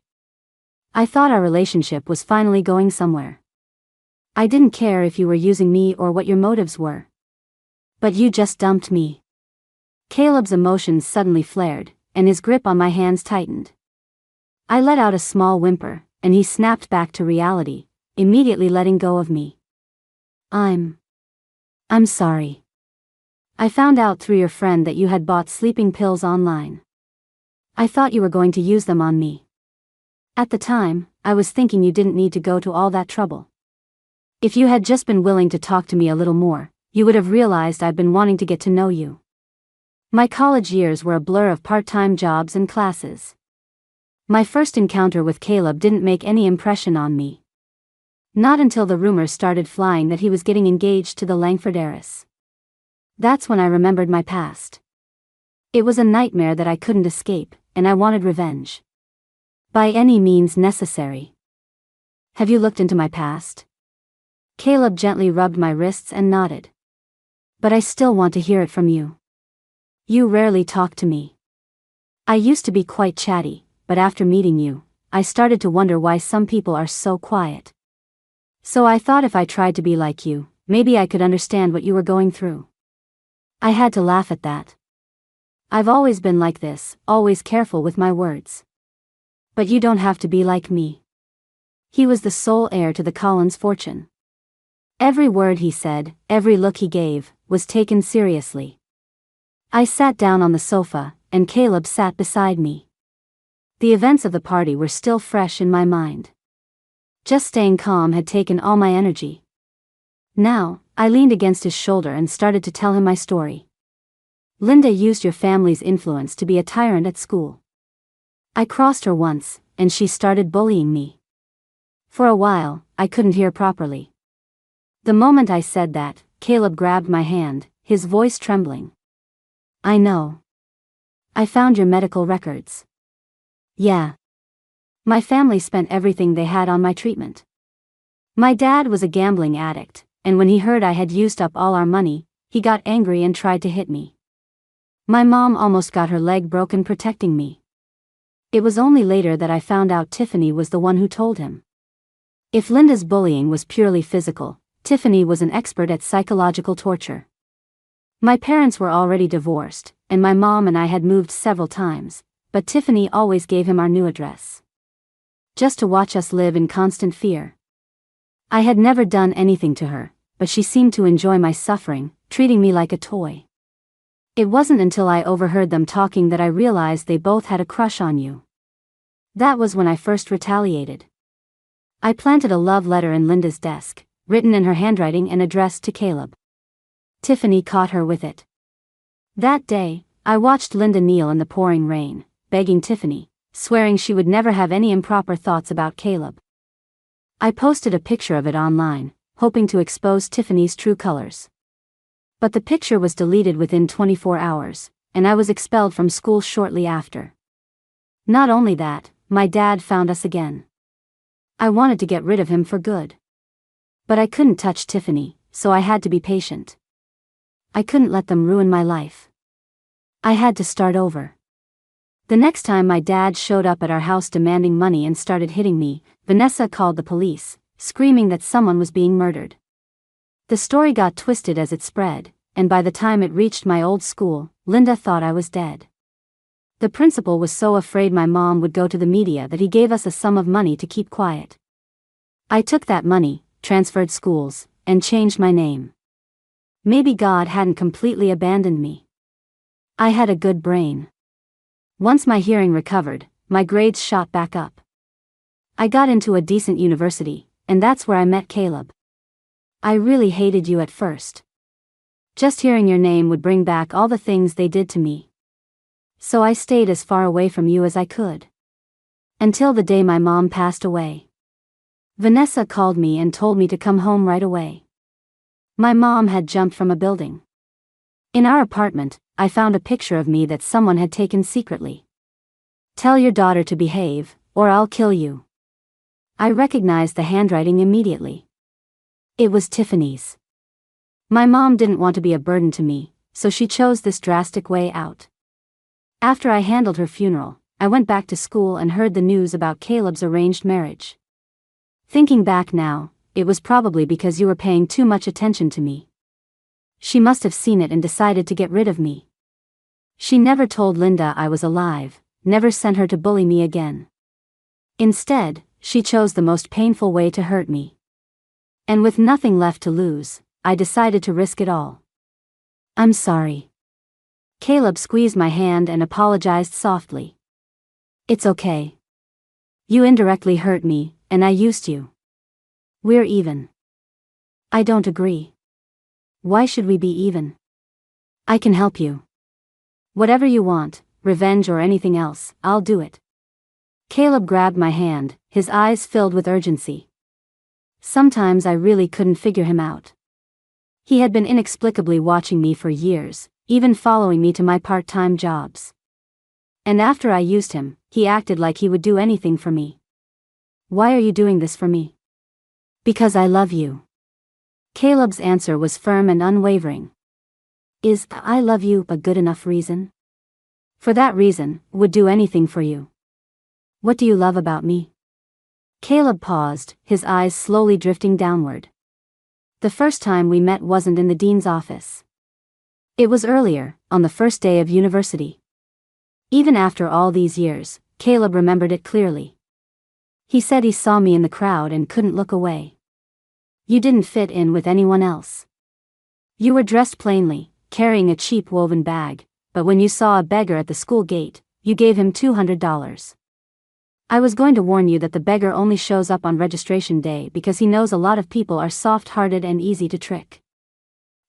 I thought our relationship was finally going somewhere. I didn't care if you were using me or what your motives were. But you just dumped me. Caleb's emotions suddenly flared, and his grip on my hands tightened. I let out a small whimper, and he snapped back to reality, immediately letting go of me. I'm sorry. I found out through your friend that you had bought sleeping pills online. I thought you were going to use them on me. At the time, I was thinking you didn't need to go to all that trouble. If you had just been willing to talk to me a little more, you would have realized I'd been wanting to get to know you. My college years were a blur of part-time jobs and classes. My first encounter with Caleb didn't make any impression on me. Not until the rumors started flying that he was getting engaged to the Langford heiress. That's when I remembered my past. It was a nightmare that I couldn't escape, and I wanted revenge. By any means necessary. Have you looked into my past? Caleb gently rubbed my wrists and nodded. But I still want to hear it from you. You rarely talk to me. I used to be quite chatty, but after meeting you, I started to wonder why some people are so quiet. So I thought if I tried to be like you, maybe I could understand what you were going through. I had to laugh at that. I've always been like this, always careful with my words. But you don't have to be like me. He was the sole heir to the Collins fortune. Every word he said, every look he gave, was taken seriously. I sat down on the sofa, and Caleb sat beside me. The events of the party were still fresh in my mind. Just staying calm had taken all my energy. Now, I leaned against his shoulder and started to tell him my story. Linda used your family's influence to be a tyrant at school. I crossed her once, and she started bullying me. For a while, I couldn't hear properly. The moment I said that, Caleb grabbed my hand, his voice trembling. I know. I found your medical records. Yeah. My family spent everything they had on my treatment. My dad was a gambling addict, and when he heard I had used up all our money, he got angry and tried to hit me. My mom almost got her leg broken protecting me. It was only later that I found out Tiffany was the one who told him. If Linda's bullying was purely physical, Tiffany was an expert at psychological torture. My parents were already divorced, and my mom and I had moved several times, but Tiffany always gave him our new address. Just to watch us live in constant fear. I had never done anything to her, but she seemed to enjoy my suffering, treating me like a toy. It wasn't until I overheard them talking that I realized they both had a crush on you. That was when I first retaliated. I planted a love letter in Linda's desk, written in her handwriting and addressed to Caleb. Tiffany caught her with it. That day, I watched Linda kneel in the pouring rain, begging Tiffany, swearing she would never have any improper thoughts about Caleb. I posted a picture of it online, hoping to expose Tiffany's true colors. But the picture was deleted within 24 hours, and I was expelled from school shortly after. Not only that, my dad found us again. I wanted to get rid of him for good. But I couldn't touch Tiffany, so I had to be patient. I couldn't let them ruin my life. I had to start over. The next time my dad showed up at our house demanding money and started hitting me, Vanessa called the police, screaming that someone was being murdered. The story got twisted as it spread, and by the time it reached my old school, Linda thought I was dead. The principal was so afraid my mom would go to the media that he gave us a sum of money to keep quiet. I took that money, transferred schools, and changed my name. Maybe God hadn't completely abandoned me. I had a good brain. Once my hearing recovered, my grades shot back up. I got into a decent university, and that's where I met Caleb. I really hated you at first. Just hearing your name would bring back all the things they did to me. So I stayed as far away from you as I could. Until the day my mom passed away. Vanessa called me and told me to come home right away. My mom had jumped from a building. In our apartment, I found a picture of me that someone had taken secretly. Tell your daughter to behave, or I'll kill you. I recognized the handwriting immediately. It was Tiffany's. My mom didn't want to be a burden to me, so she chose this drastic way out. After I handled her funeral, I went back to school and heard the news about Caleb's arranged marriage. Thinking back now, it was probably because you were paying too much attention to me. She must have seen it and decided to get rid of me. She never told Linda I was alive, never sent her to bully me again. Instead, she chose the most painful way to hurt me. And with nothing left to lose, I decided to risk it all. I'm sorry. Caleb squeezed my hand and apologized softly. It's okay. You indirectly hurt me, and I used you. We're even. I don't agree. Why should we be even? I can help you. Whatever you want, revenge or anything else, I'll do it. Caleb grabbed my hand, his eyes filled with urgency. Sometimes I really couldn't figure him out. He had been inexplicably watching me for years, even following me to my part-time jobs. And after I used him, he acted like he would do anything for me. Why are you doing this for me? Because I love you. Caleb's answer was firm and unwavering. Is "I love you" a good enough reason? For that reason, would do anything for you. What do you love about me? Caleb paused, his eyes slowly drifting downward. The first time we met wasn't in the dean's office. It was earlier, on the first day of university. Even after all these years, Caleb remembered it clearly. He said he saw me in the crowd and couldn't look away. You didn't fit in with anyone else. You were dressed plainly, carrying a cheap woven bag, but when you saw a beggar at the school gate, you gave him $200. I was going to warn you that the beggar only shows up on registration day because he knows a lot of people are soft-hearted and easy to trick.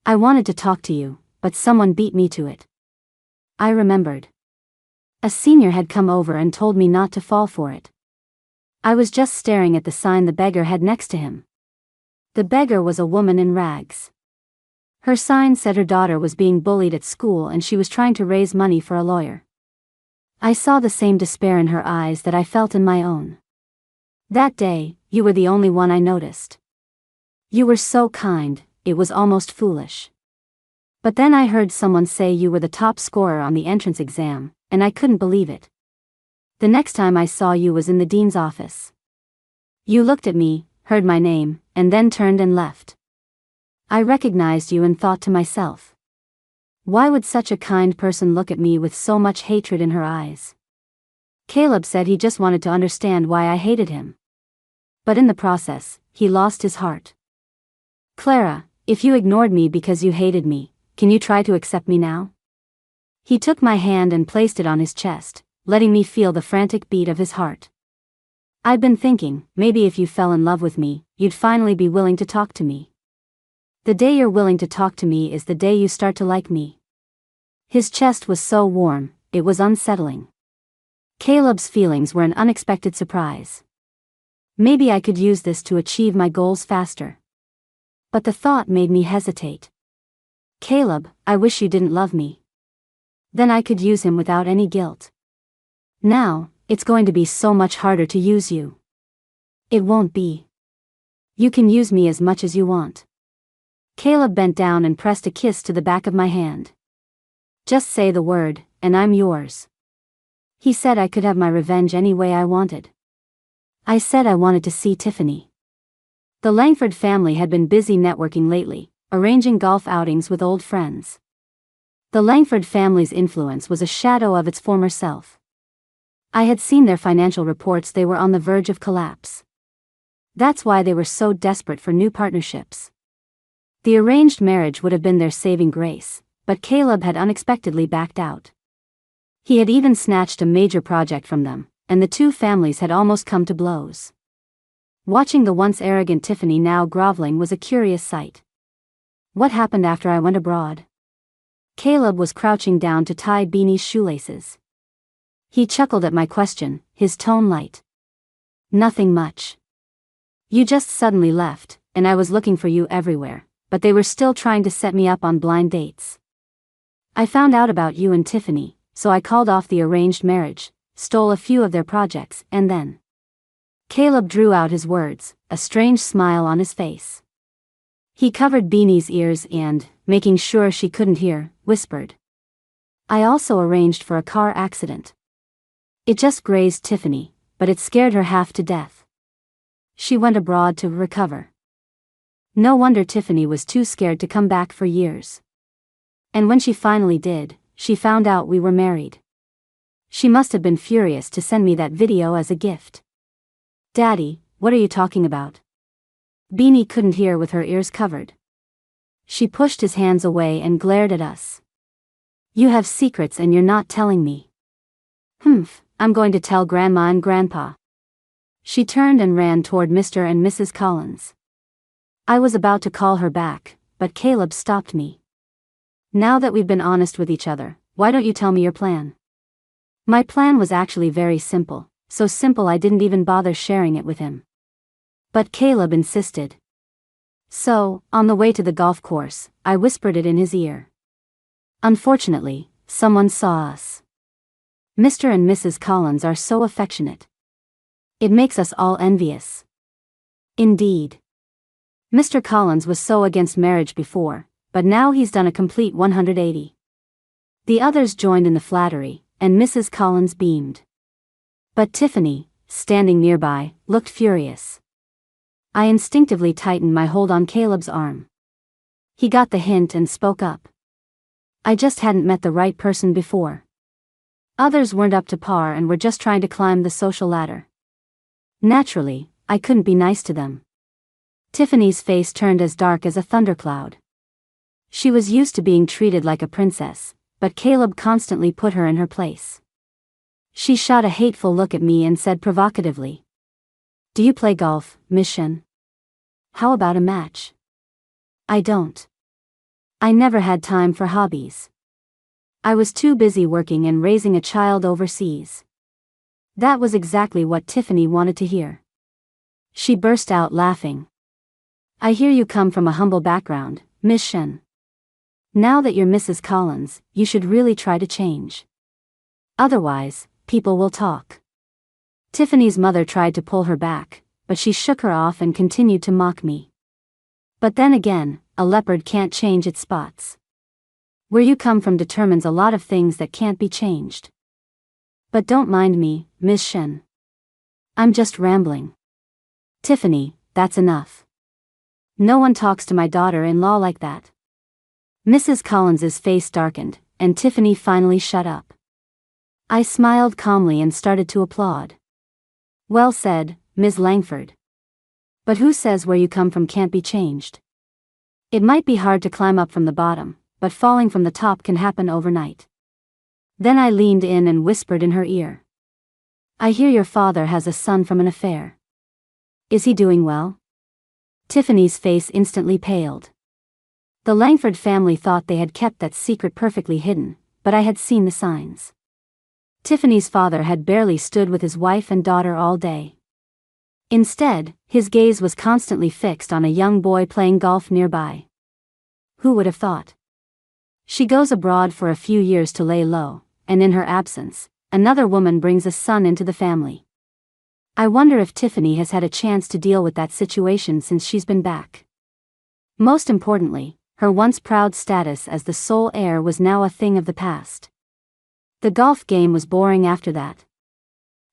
I wanted to talk to you, but someone beat me to it. I remembered. A senior had come over and told me not to fall for it. I was just staring at the sign the beggar had next to him. The beggar was a woman in rags. Her sign said her daughter was being bullied at school and she was trying to raise money for a lawyer. I saw the same despair in her eyes that I felt in my own. That day, you were the only one I noticed. You were so kind, it was almost foolish. But then I heard someone say you were the top scorer on the entrance exam, and I couldn't believe it. The next time I saw you was in the dean's office. You looked at me, heard my name, and then turned and left. I recognized you and thought to myself, why would such a kind person look at me with so much hatred in her eyes? Caleb said he just wanted to understand why I hated him. But in the process, he lost his heart. Clara, if you ignored me because you hated me, can you try to accept me now? He took my hand and placed it on his chest, letting me feel the frantic beat of his heart. I'd been thinking, maybe if you fell in love with me, you'd finally be willing to talk to me. The day you're willing to talk to me is the day you start to like me. His chest was so warm, it was unsettling. Caleb's feelings were an unexpected surprise. Maybe I could use this to achieve my goals faster. But the thought made me hesitate. Caleb, I wish you didn't love me. Then I could use him without any guilt. Now, it's going to be so much harder to use you. It won't be. You can use me as much as you want. Caleb bent down and pressed a kiss to the back of my hand. Just say the word, and I'm yours. He said I could have my revenge any way I wanted. I said I wanted to see Tiffany. The Langford family had been busy networking lately, arranging golf outings with old friends. The Langford family's influence was a shadow of its former self. I had seen their financial reports. They were on the verge of collapse. That's why they were so desperate for new partnerships. The arranged marriage would have been their saving grace, but Caleb had unexpectedly backed out. He had even snatched a major project from them, and the two families had almost come to blows. Watching the once arrogant Tiffany now groveling was a curious sight. What happened after I went abroad? Caleb was crouching down to tie Beanie's shoelaces. He chuckled at my question, his tone light. Nothing much. You just suddenly left, and I was looking for you everywhere, but they were still trying to set me up on blind dates. I found out about you and Tiffany, so I called off the arranged marriage, stole a few of their projects, and then... Caleb drew out his words, a strange smile on his face. He covered Beanie's ears and, making sure she couldn't hear, whispered. I also arranged for a car accident. It just grazed Tiffany, but it scared her half to death. She went abroad to recover. No wonder Tiffany was too scared to come back for years. And when she finally did, she found out we were married. She must have been furious to send me that video as a gift. Daddy, what are you talking about? Beanie couldn't hear with her ears covered. She pushed his hands away and glared at us. You have secrets and you're not telling me. Humph, I'm going to tell Grandma and Grandpa. She turned and ran toward Mr. and Mrs. Collins. I was about to call her back, but Caleb stopped me. Now that we've been honest with each other, why don't you tell me your plan? My plan was actually very simple, so simple I didn't even bother sharing it with him. But Caleb insisted. So, on the way to the golf course, I whispered it in his ear. Unfortunately, someone saw us. Mr. and Mrs. Collins are so affectionate. It makes us all envious. Indeed. Mr. Collins was so against marriage before, but now he's done a complete 180. The others joined in the flattery, and Mrs. Collins beamed. But Tiffany, standing nearby, looked furious. I instinctively tightened my hold on Caleb's arm. He got the hint and spoke up. I just hadn't met the right person before. Others weren't up to par and were just trying to climb the social ladder. Naturally, I couldn't be nice to them. Tiffany's face turned as dark as a thundercloud. She was used to being treated like a princess, but Caleb constantly put her in her place. She shot a hateful look at me and said provocatively, "Do you play golf, Miss Shen? How about a match?" I don't. I never had time for hobbies. I was too busy working and raising a child overseas. That was exactly what Tiffany wanted to hear. She burst out laughing. I hear you come from a humble background, Miss Shen. Now that you're Mrs. Collins, you should really try to change. Otherwise, people will talk. Tiffany's mother tried to pull her back, but she shook her off and continued to mock me. But then again, a leopard can't change its spots. Where you come from determines a lot of things that can't be changed. But don't mind me, Miss Shen. I'm just rambling. Tiffany, that's enough. No one talks to my daughter-in-law like that. Mrs. Collins's face darkened, and Tiffany finally shut up. I smiled calmly and started to applaud. Well said, Ms. Langford. But who says where you come from can't be changed? It might be hard to climb up from the bottom, but falling from the top can happen overnight. Then I leaned in and whispered in her ear. I hear your father has a son from an affair. Is he doing well? Tiffany's face instantly paled. The Langford family thought they had kept that secret perfectly hidden, but I had seen the signs. Tiffany's father had barely stood with his wife and daughter all day. Instead, his gaze was constantly fixed on a young boy playing golf nearby. Who would have thought? She goes abroad for a few years to lay low, and in her absence, another woman brings a son into the family. I wonder if Tiffany has had a chance to deal with that situation since she's been back. Most importantly, her once proud status as the sole heir was now a thing of the past. The golf game was boring after that.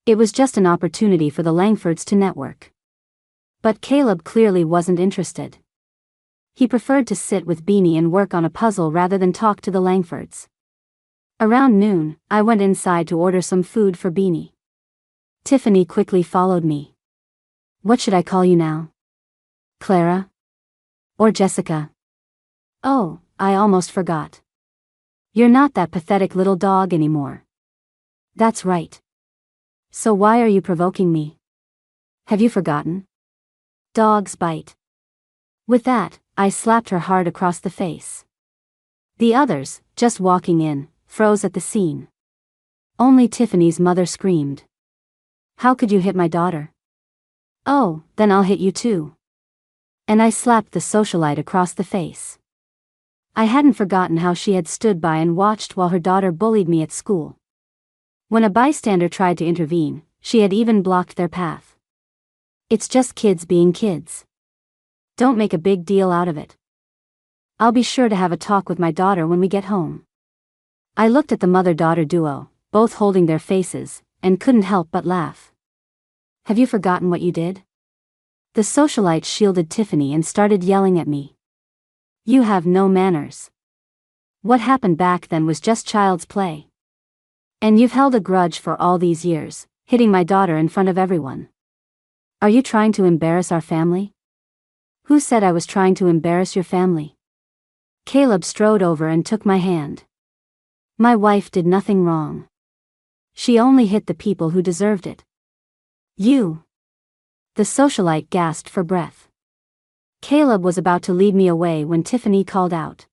It was just an opportunity for the Langfords to network. But Caleb clearly wasn't interested. He preferred to sit with Beanie and work on a puzzle rather than talk to the Langfords. Around noon, I went inside to order some food for Beanie. Tiffany quickly followed me. What should I call you now? Clara? Or Jessica? Oh, I almost forgot. You're not that pathetic little dog anymore. That's right. So why are you provoking me? Have you forgotten? Dogs bite. With that, I slapped her hard across the face. The others, just walking in, froze at the scene. Only Tiffany's mother screamed. How could you hit my daughter? Oh, then I'll hit you too. And I slapped the socialite across the face. I hadn't forgotten how she had stood by and watched while her daughter bullied me at school. When a bystander tried to intervene, she had even blocked their path. It's just kids being kids. Don't make a big deal out of it. I'll be sure to have a talk with my daughter when we get home. I looked at the mother-daughter duo, both holding their faces, and couldn't help but laugh. Have you forgotten what you did? The socialite shielded Tiffany and started yelling at me. You have no manners. What happened back then was just child's play. And you've held a grudge for all these years, hitting my daughter in front of everyone. Are you trying to embarrass our family? Who said I was trying to embarrass your family? Caleb strode over and took my hand. My wife did nothing wrong. She only hit the people who deserved it. You. The socialite gasped for breath. Caleb was about to lead me away when Tiffany called out.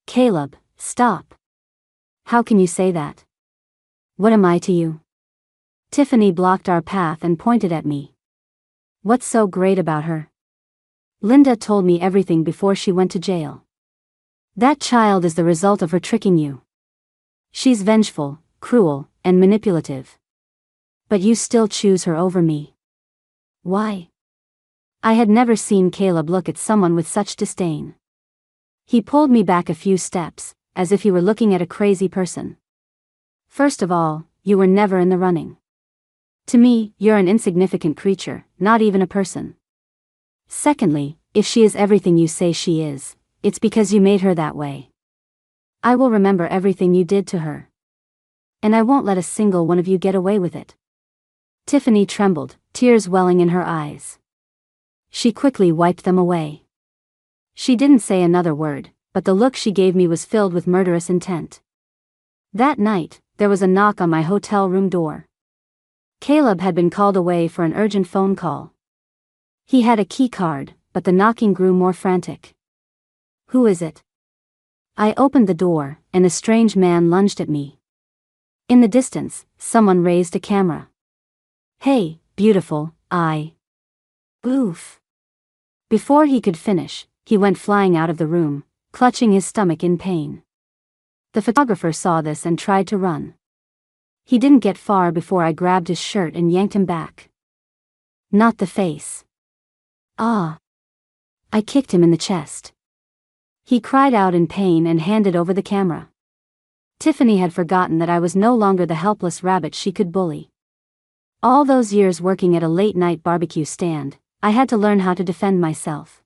Caleb, stop. How can you say that? What am I to you? Tiffany blocked our path and pointed at me. What's so great about her? Linda told me everything before she went to jail. That child is the result of her tricking you. She's vengeful, cruel, and manipulative. But you still choose her over me. Why? I had never seen Caleb look at someone with such disdain. He pulled me back a few steps, as if he were looking at a crazy person. First of all, you were never in the running. To me, you're an insignificant creature, not even a person. Secondly, if she is everything you say she is, it's because you made her that way. I will remember everything you did to her. And I won't let a single one of you get away with it. Tiffany trembled, tears welling in her eyes. She quickly wiped them away. She didn't say another word, but the look she gave me was filled with murderous intent. That night, there was a knock on my hotel room door. Caleb had been called away for an urgent phone call. He had a key card, but the knocking grew more frantic. Who is it? I opened the door, and a strange man lunged at me. In the distance, someone raised a camera. Hey, beautiful, Oof. Before he could finish, he went flying out of the room, clutching his stomach in pain. The photographer saw this and tried to run. He didn't get far before I grabbed his shirt and yanked him back. Not the face. Ah. I kicked him in the chest. He cried out in pain and handed over the camera. Tiffany had forgotten that I was no longer the helpless rabbit she could bully. All those years working at a late-night barbecue stand, I had to learn how to defend myself.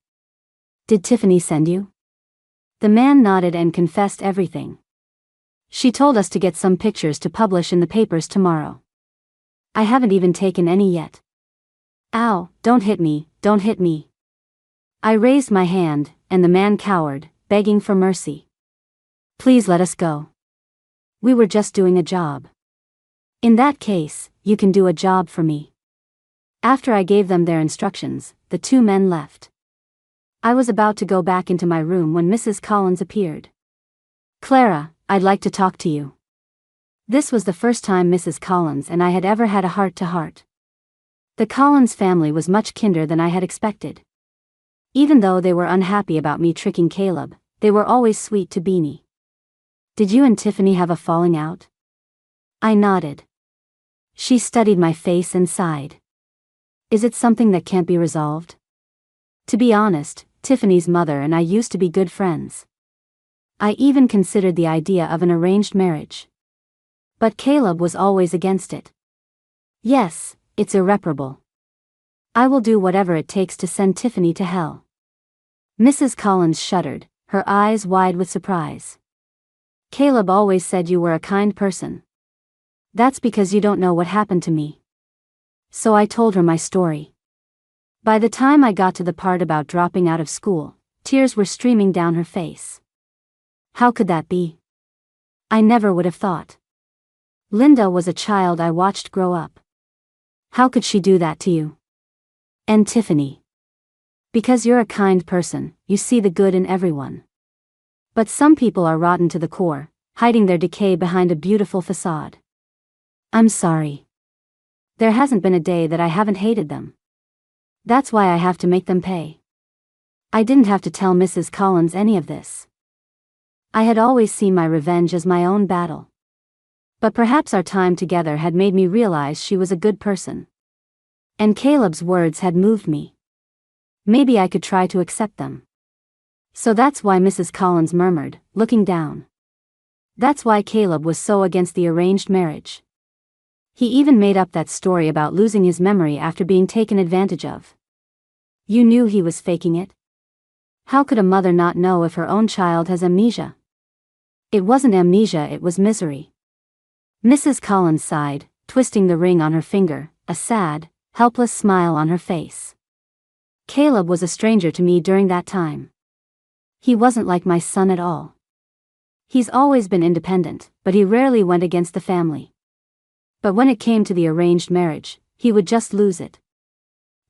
Did Tiffany send you? The man nodded and confessed everything. She told us to get some pictures to publish in the papers tomorrow. I haven't even taken any yet. Ow, don't hit me, don't hit me. I raised my hand, and the man cowered, begging for mercy. Please let us go. We were just doing a job. In that case, you can do a job for me. After I gave them their instructions, the two men left. I was about to go back into my room when Mrs. Collins appeared. Clara, I'd like to talk to you. This was the first time Mrs. Collins and I had ever had a heart-to-heart. The Collins family was much kinder than I had expected. Even though they were unhappy about me tricking Caleb, they were always sweet to Beanie. Did you and Tiffany have a falling out? I nodded. She studied my face and sighed. Is it something that can't be resolved? To be honest, Tiffany's mother and I used to be good friends. I even considered the idea of an arranged marriage. But Caleb was always against it. Yes, it's irreparable. I will do whatever it takes to send Tiffany to hell. Mrs. Collins shuddered, her eyes wide with surprise. Caleb always said you were a kind person. That's because you don't know what happened to me. So I told her my story. By the time I got to the part about dropping out of school, tears were streaming down her face. How could that be? I never would have thought. Linda was a child I watched grow up. How could she do that to you? And Tiffany. Because you're a kind person, you see the good in everyone. But some people are rotten to the core, hiding their decay behind a beautiful facade. I'm sorry. There hasn't been a day that I haven't hated them. That's why I have to make them pay. I didn't have to tell Mrs. Collins any of this. I had always seen my revenge as my own battle. But perhaps our time together had made me realize she was a good person. And Caleb's words had moved me. Maybe I could try to accept them. So that's why Mrs. Collins murmured, looking down. That's why Caleb was so against the arranged marriage. He even made up that story about losing his memory after being taken advantage of. You knew he was faking it? How could a mother not know if her own child has amnesia? It wasn't amnesia, it was misery. Mrs. Collins sighed, twisting the ring on her finger, a sad, helpless smile on her face. Caleb was a stranger to me during that time. He wasn't like my son at all. He's always been independent, but he rarely went against the family. But when it came to the arranged marriage, he would just lose it.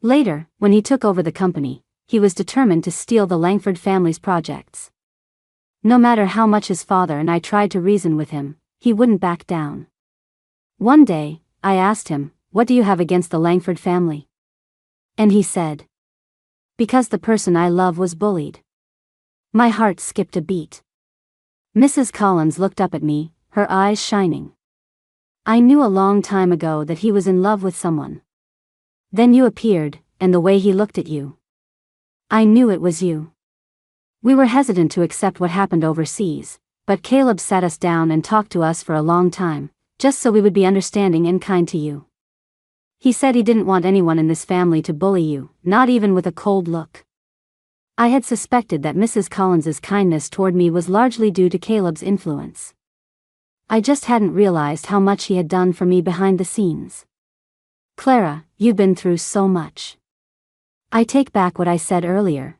Later, when he took over the company, he was determined to steal the Langford family's projects. No matter how much his father and I tried to reason with him, he wouldn't back down. One day, I asked him, "What do you have against the Langford family?" And he said, "Because the person I love was bullied." My heart skipped a beat. Mrs. Collins looked up at me, her eyes shining. "I knew a long time ago that he was in love with someone. Then you appeared, and the way he looked at you. I knew it was you." We were hesitant to accept what happened overseas, but Caleb sat us down and talked to us for a long time, just so we would be understanding and kind to you. He said he didn't want anyone in this family to bully you, not even with a cold look. I had suspected that Mrs. Collins's kindness toward me was largely due to Caleb's influence. I just hadn't realized how much he had done for me behind the scenes. "Clara, you've been through so much. I take back what I said earlier.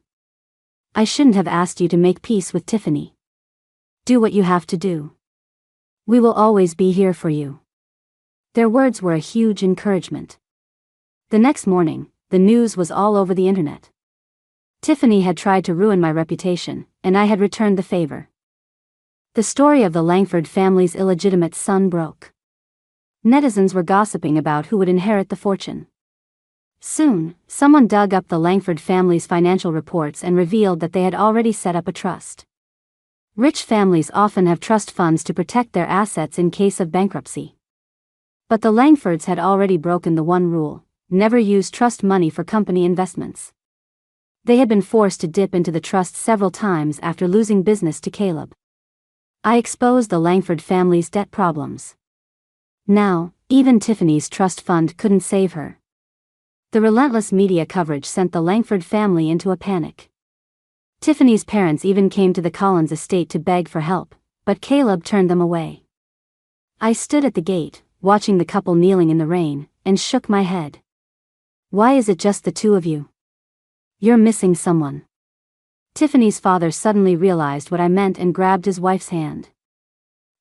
I shouldn't have asked you to make peace with Tiffany. Do what you have to do. We will always be here for you." Their words were a huge encouragement. The next morning, the news was all over the internet. Tiffany had tried to ruin my reputation, and I had returned the favor. The story of the Langford family's illegitimate son broke. Netizens were gossiping about who would inherit the fortune. Soon, someone dug up the Langford family's financial reports and revealed that they had already set up a trust. Rich families often have trust funds to protect their assets in case of bankruptcy. But the Langfords had already broken the one rule: never use trust money for company investments. They had been forced to dip into the trust several times after losing business to Caleb. I exposed the Langford family's debt problems. Now, even Tiffany's trust fund couldn't save her. The relentless media coverage sent the Langford family into a panic. Tiffany's parents even came to the Collins estate to beg for help, but Caleb turned them away. I stood at the gate, watching the couple kneeling in the rain, and shook my head. "Why is it just the two of you? You're missing someone." Tiffany's father suddenly realized what I meant and grabbed his wife's hand.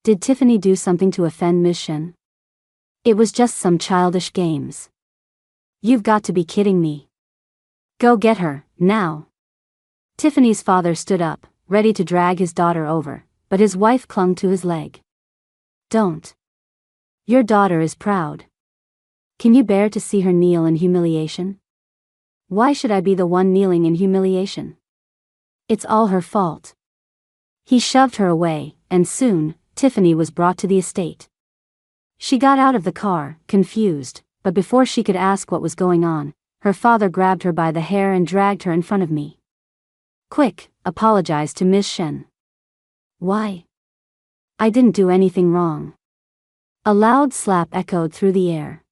"Did Tiffany do something to offend Miss Shen? It was just some childish games. You've got to be kidding me. Go get her, now." Tiffany's father stood up, ready to drag his daughter over, but his wife clung to his leg. "Don't. Your daughter is proud. Can you bear to see her kneel in humiliation? Why should I be the one kneeling in humiliation? It's all her fault." He shoved her away, and soon, Tiffany was brought to the estate. She got out of the car, confused, but before she could ask what was going on, her father grabbed her by the hair and dragged her in front of me. "Quick, apologize to Miss Shen." "Why? I didn't do anything wrong." A loud slap echoed through the air.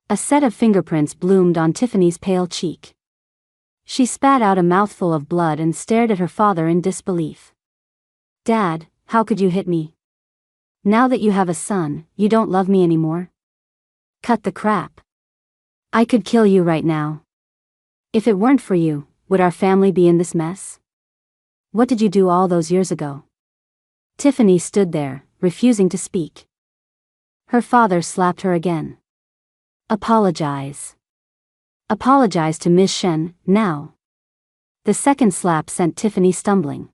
A set of fingerprints bloomed on Tiffany's pale cheek. She spat out a mouthful of blood and stared at her father in disbelief. "Dad, how could you hit me? Now that you have a son, you don't love me anymore? Cut the crap. I could kill you right now. If it weren't for you, would our family be in this mess? What did you do all those years ago?" Tiffany stood there, refusing to speak. Her father slapped her again. "Apologize. Apologize to Miss Shen, now." The second slap sent Tiffany stumbling.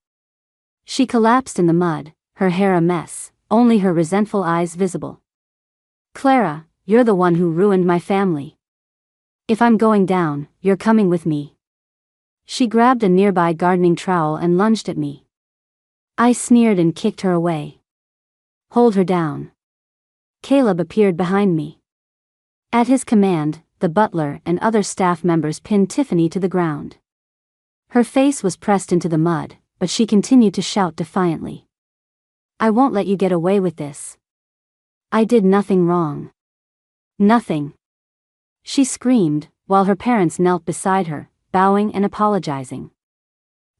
She collapsed in the mud, her hair a mess, only her resentful eyes visible. "Clara, you're the one who ruined my family. If I'm going down, you're coming with me." She grabbed a nearby gardening trowel and lunged at me. I sneered and kicked her away. "Hold her down." Caleb appeared behind me. At his command, the butler and other staff members pinned Tiffany to the ground. Her face was pressed into the mud, but she continued to shout defiantly. "I won't let you get away with this. I did nothing wrong. Nothing." She screamed, while her parents knelt beside her, bowing and apologizing.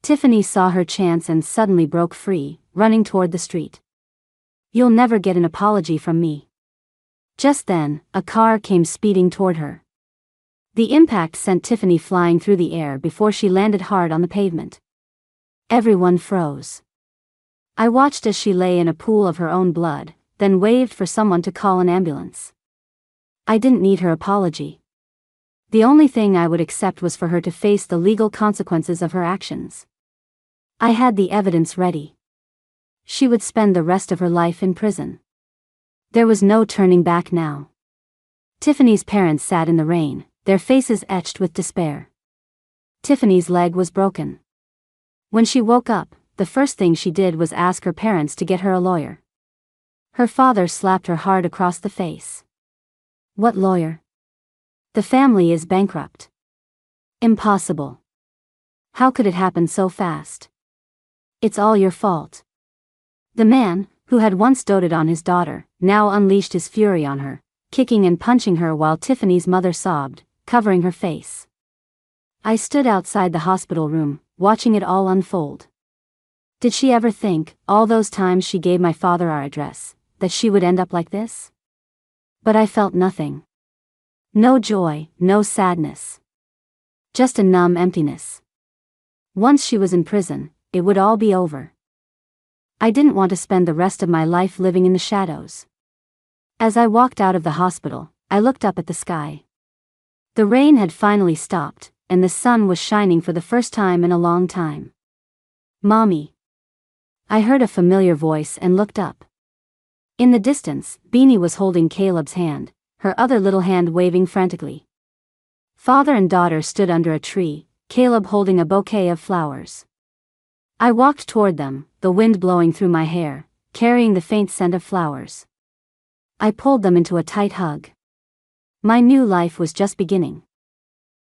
Tiffany saw her chance and suddenly broke free, running toward the street. "You'll never get an apology from me." Just then, a car came speeding toward her. The impact sent Tiffany flying through the air before she landed hard on the pavement. Everyone froze. I watched as she lay in a pool of her own blood, then waved for someone to call an ambulance. I didn't need her apology. The only thing I would accept was for her to face the legal consequences of her actions. I had the evidence ready. She would spend the rest of her life in prison. There was no turning back now. Tiffany's parents sat in the rain, their faces etched with despair. Tiffany's leg was broken. When she woke up, the first thing she did was ask her parents to get her a lawyer. Her father slapped her hard across the face. "What lawyer? The family is bankrupt." "Impossible. How could it happen so fast?" "It's all your fault." The man, who had once doted on his daughter, now unleashed his fury on her, kicking and punching her while Tiffany's mother sobbed, covering her face. I stood outside the hospital room, watching it all unfold. Did she ever think, all those times she gave my father our address, that she would end up like this? But I felt nothing. No joy, no sadness. Just a numb emptiness. Once she was in prison, it would all be over. I didn't want to spend the rest of my life living in the shadows. As I walked out of the hospital, I looked up at the sky. The rain had finally stopped, and the sun was shining for the first time in a long time. "Mommy." I heard a familiar voice and looked up. In the distance, Beanie was holding Caleb's hand, her other little hand waving frantically. Father and daughter stood under a tree, Caleb holding a bouquet of flowers. I walked toward them, the wind blowing through my hair, carrying the faint scent of flowers. I pulled them into a tight hug. My new life was just beginning.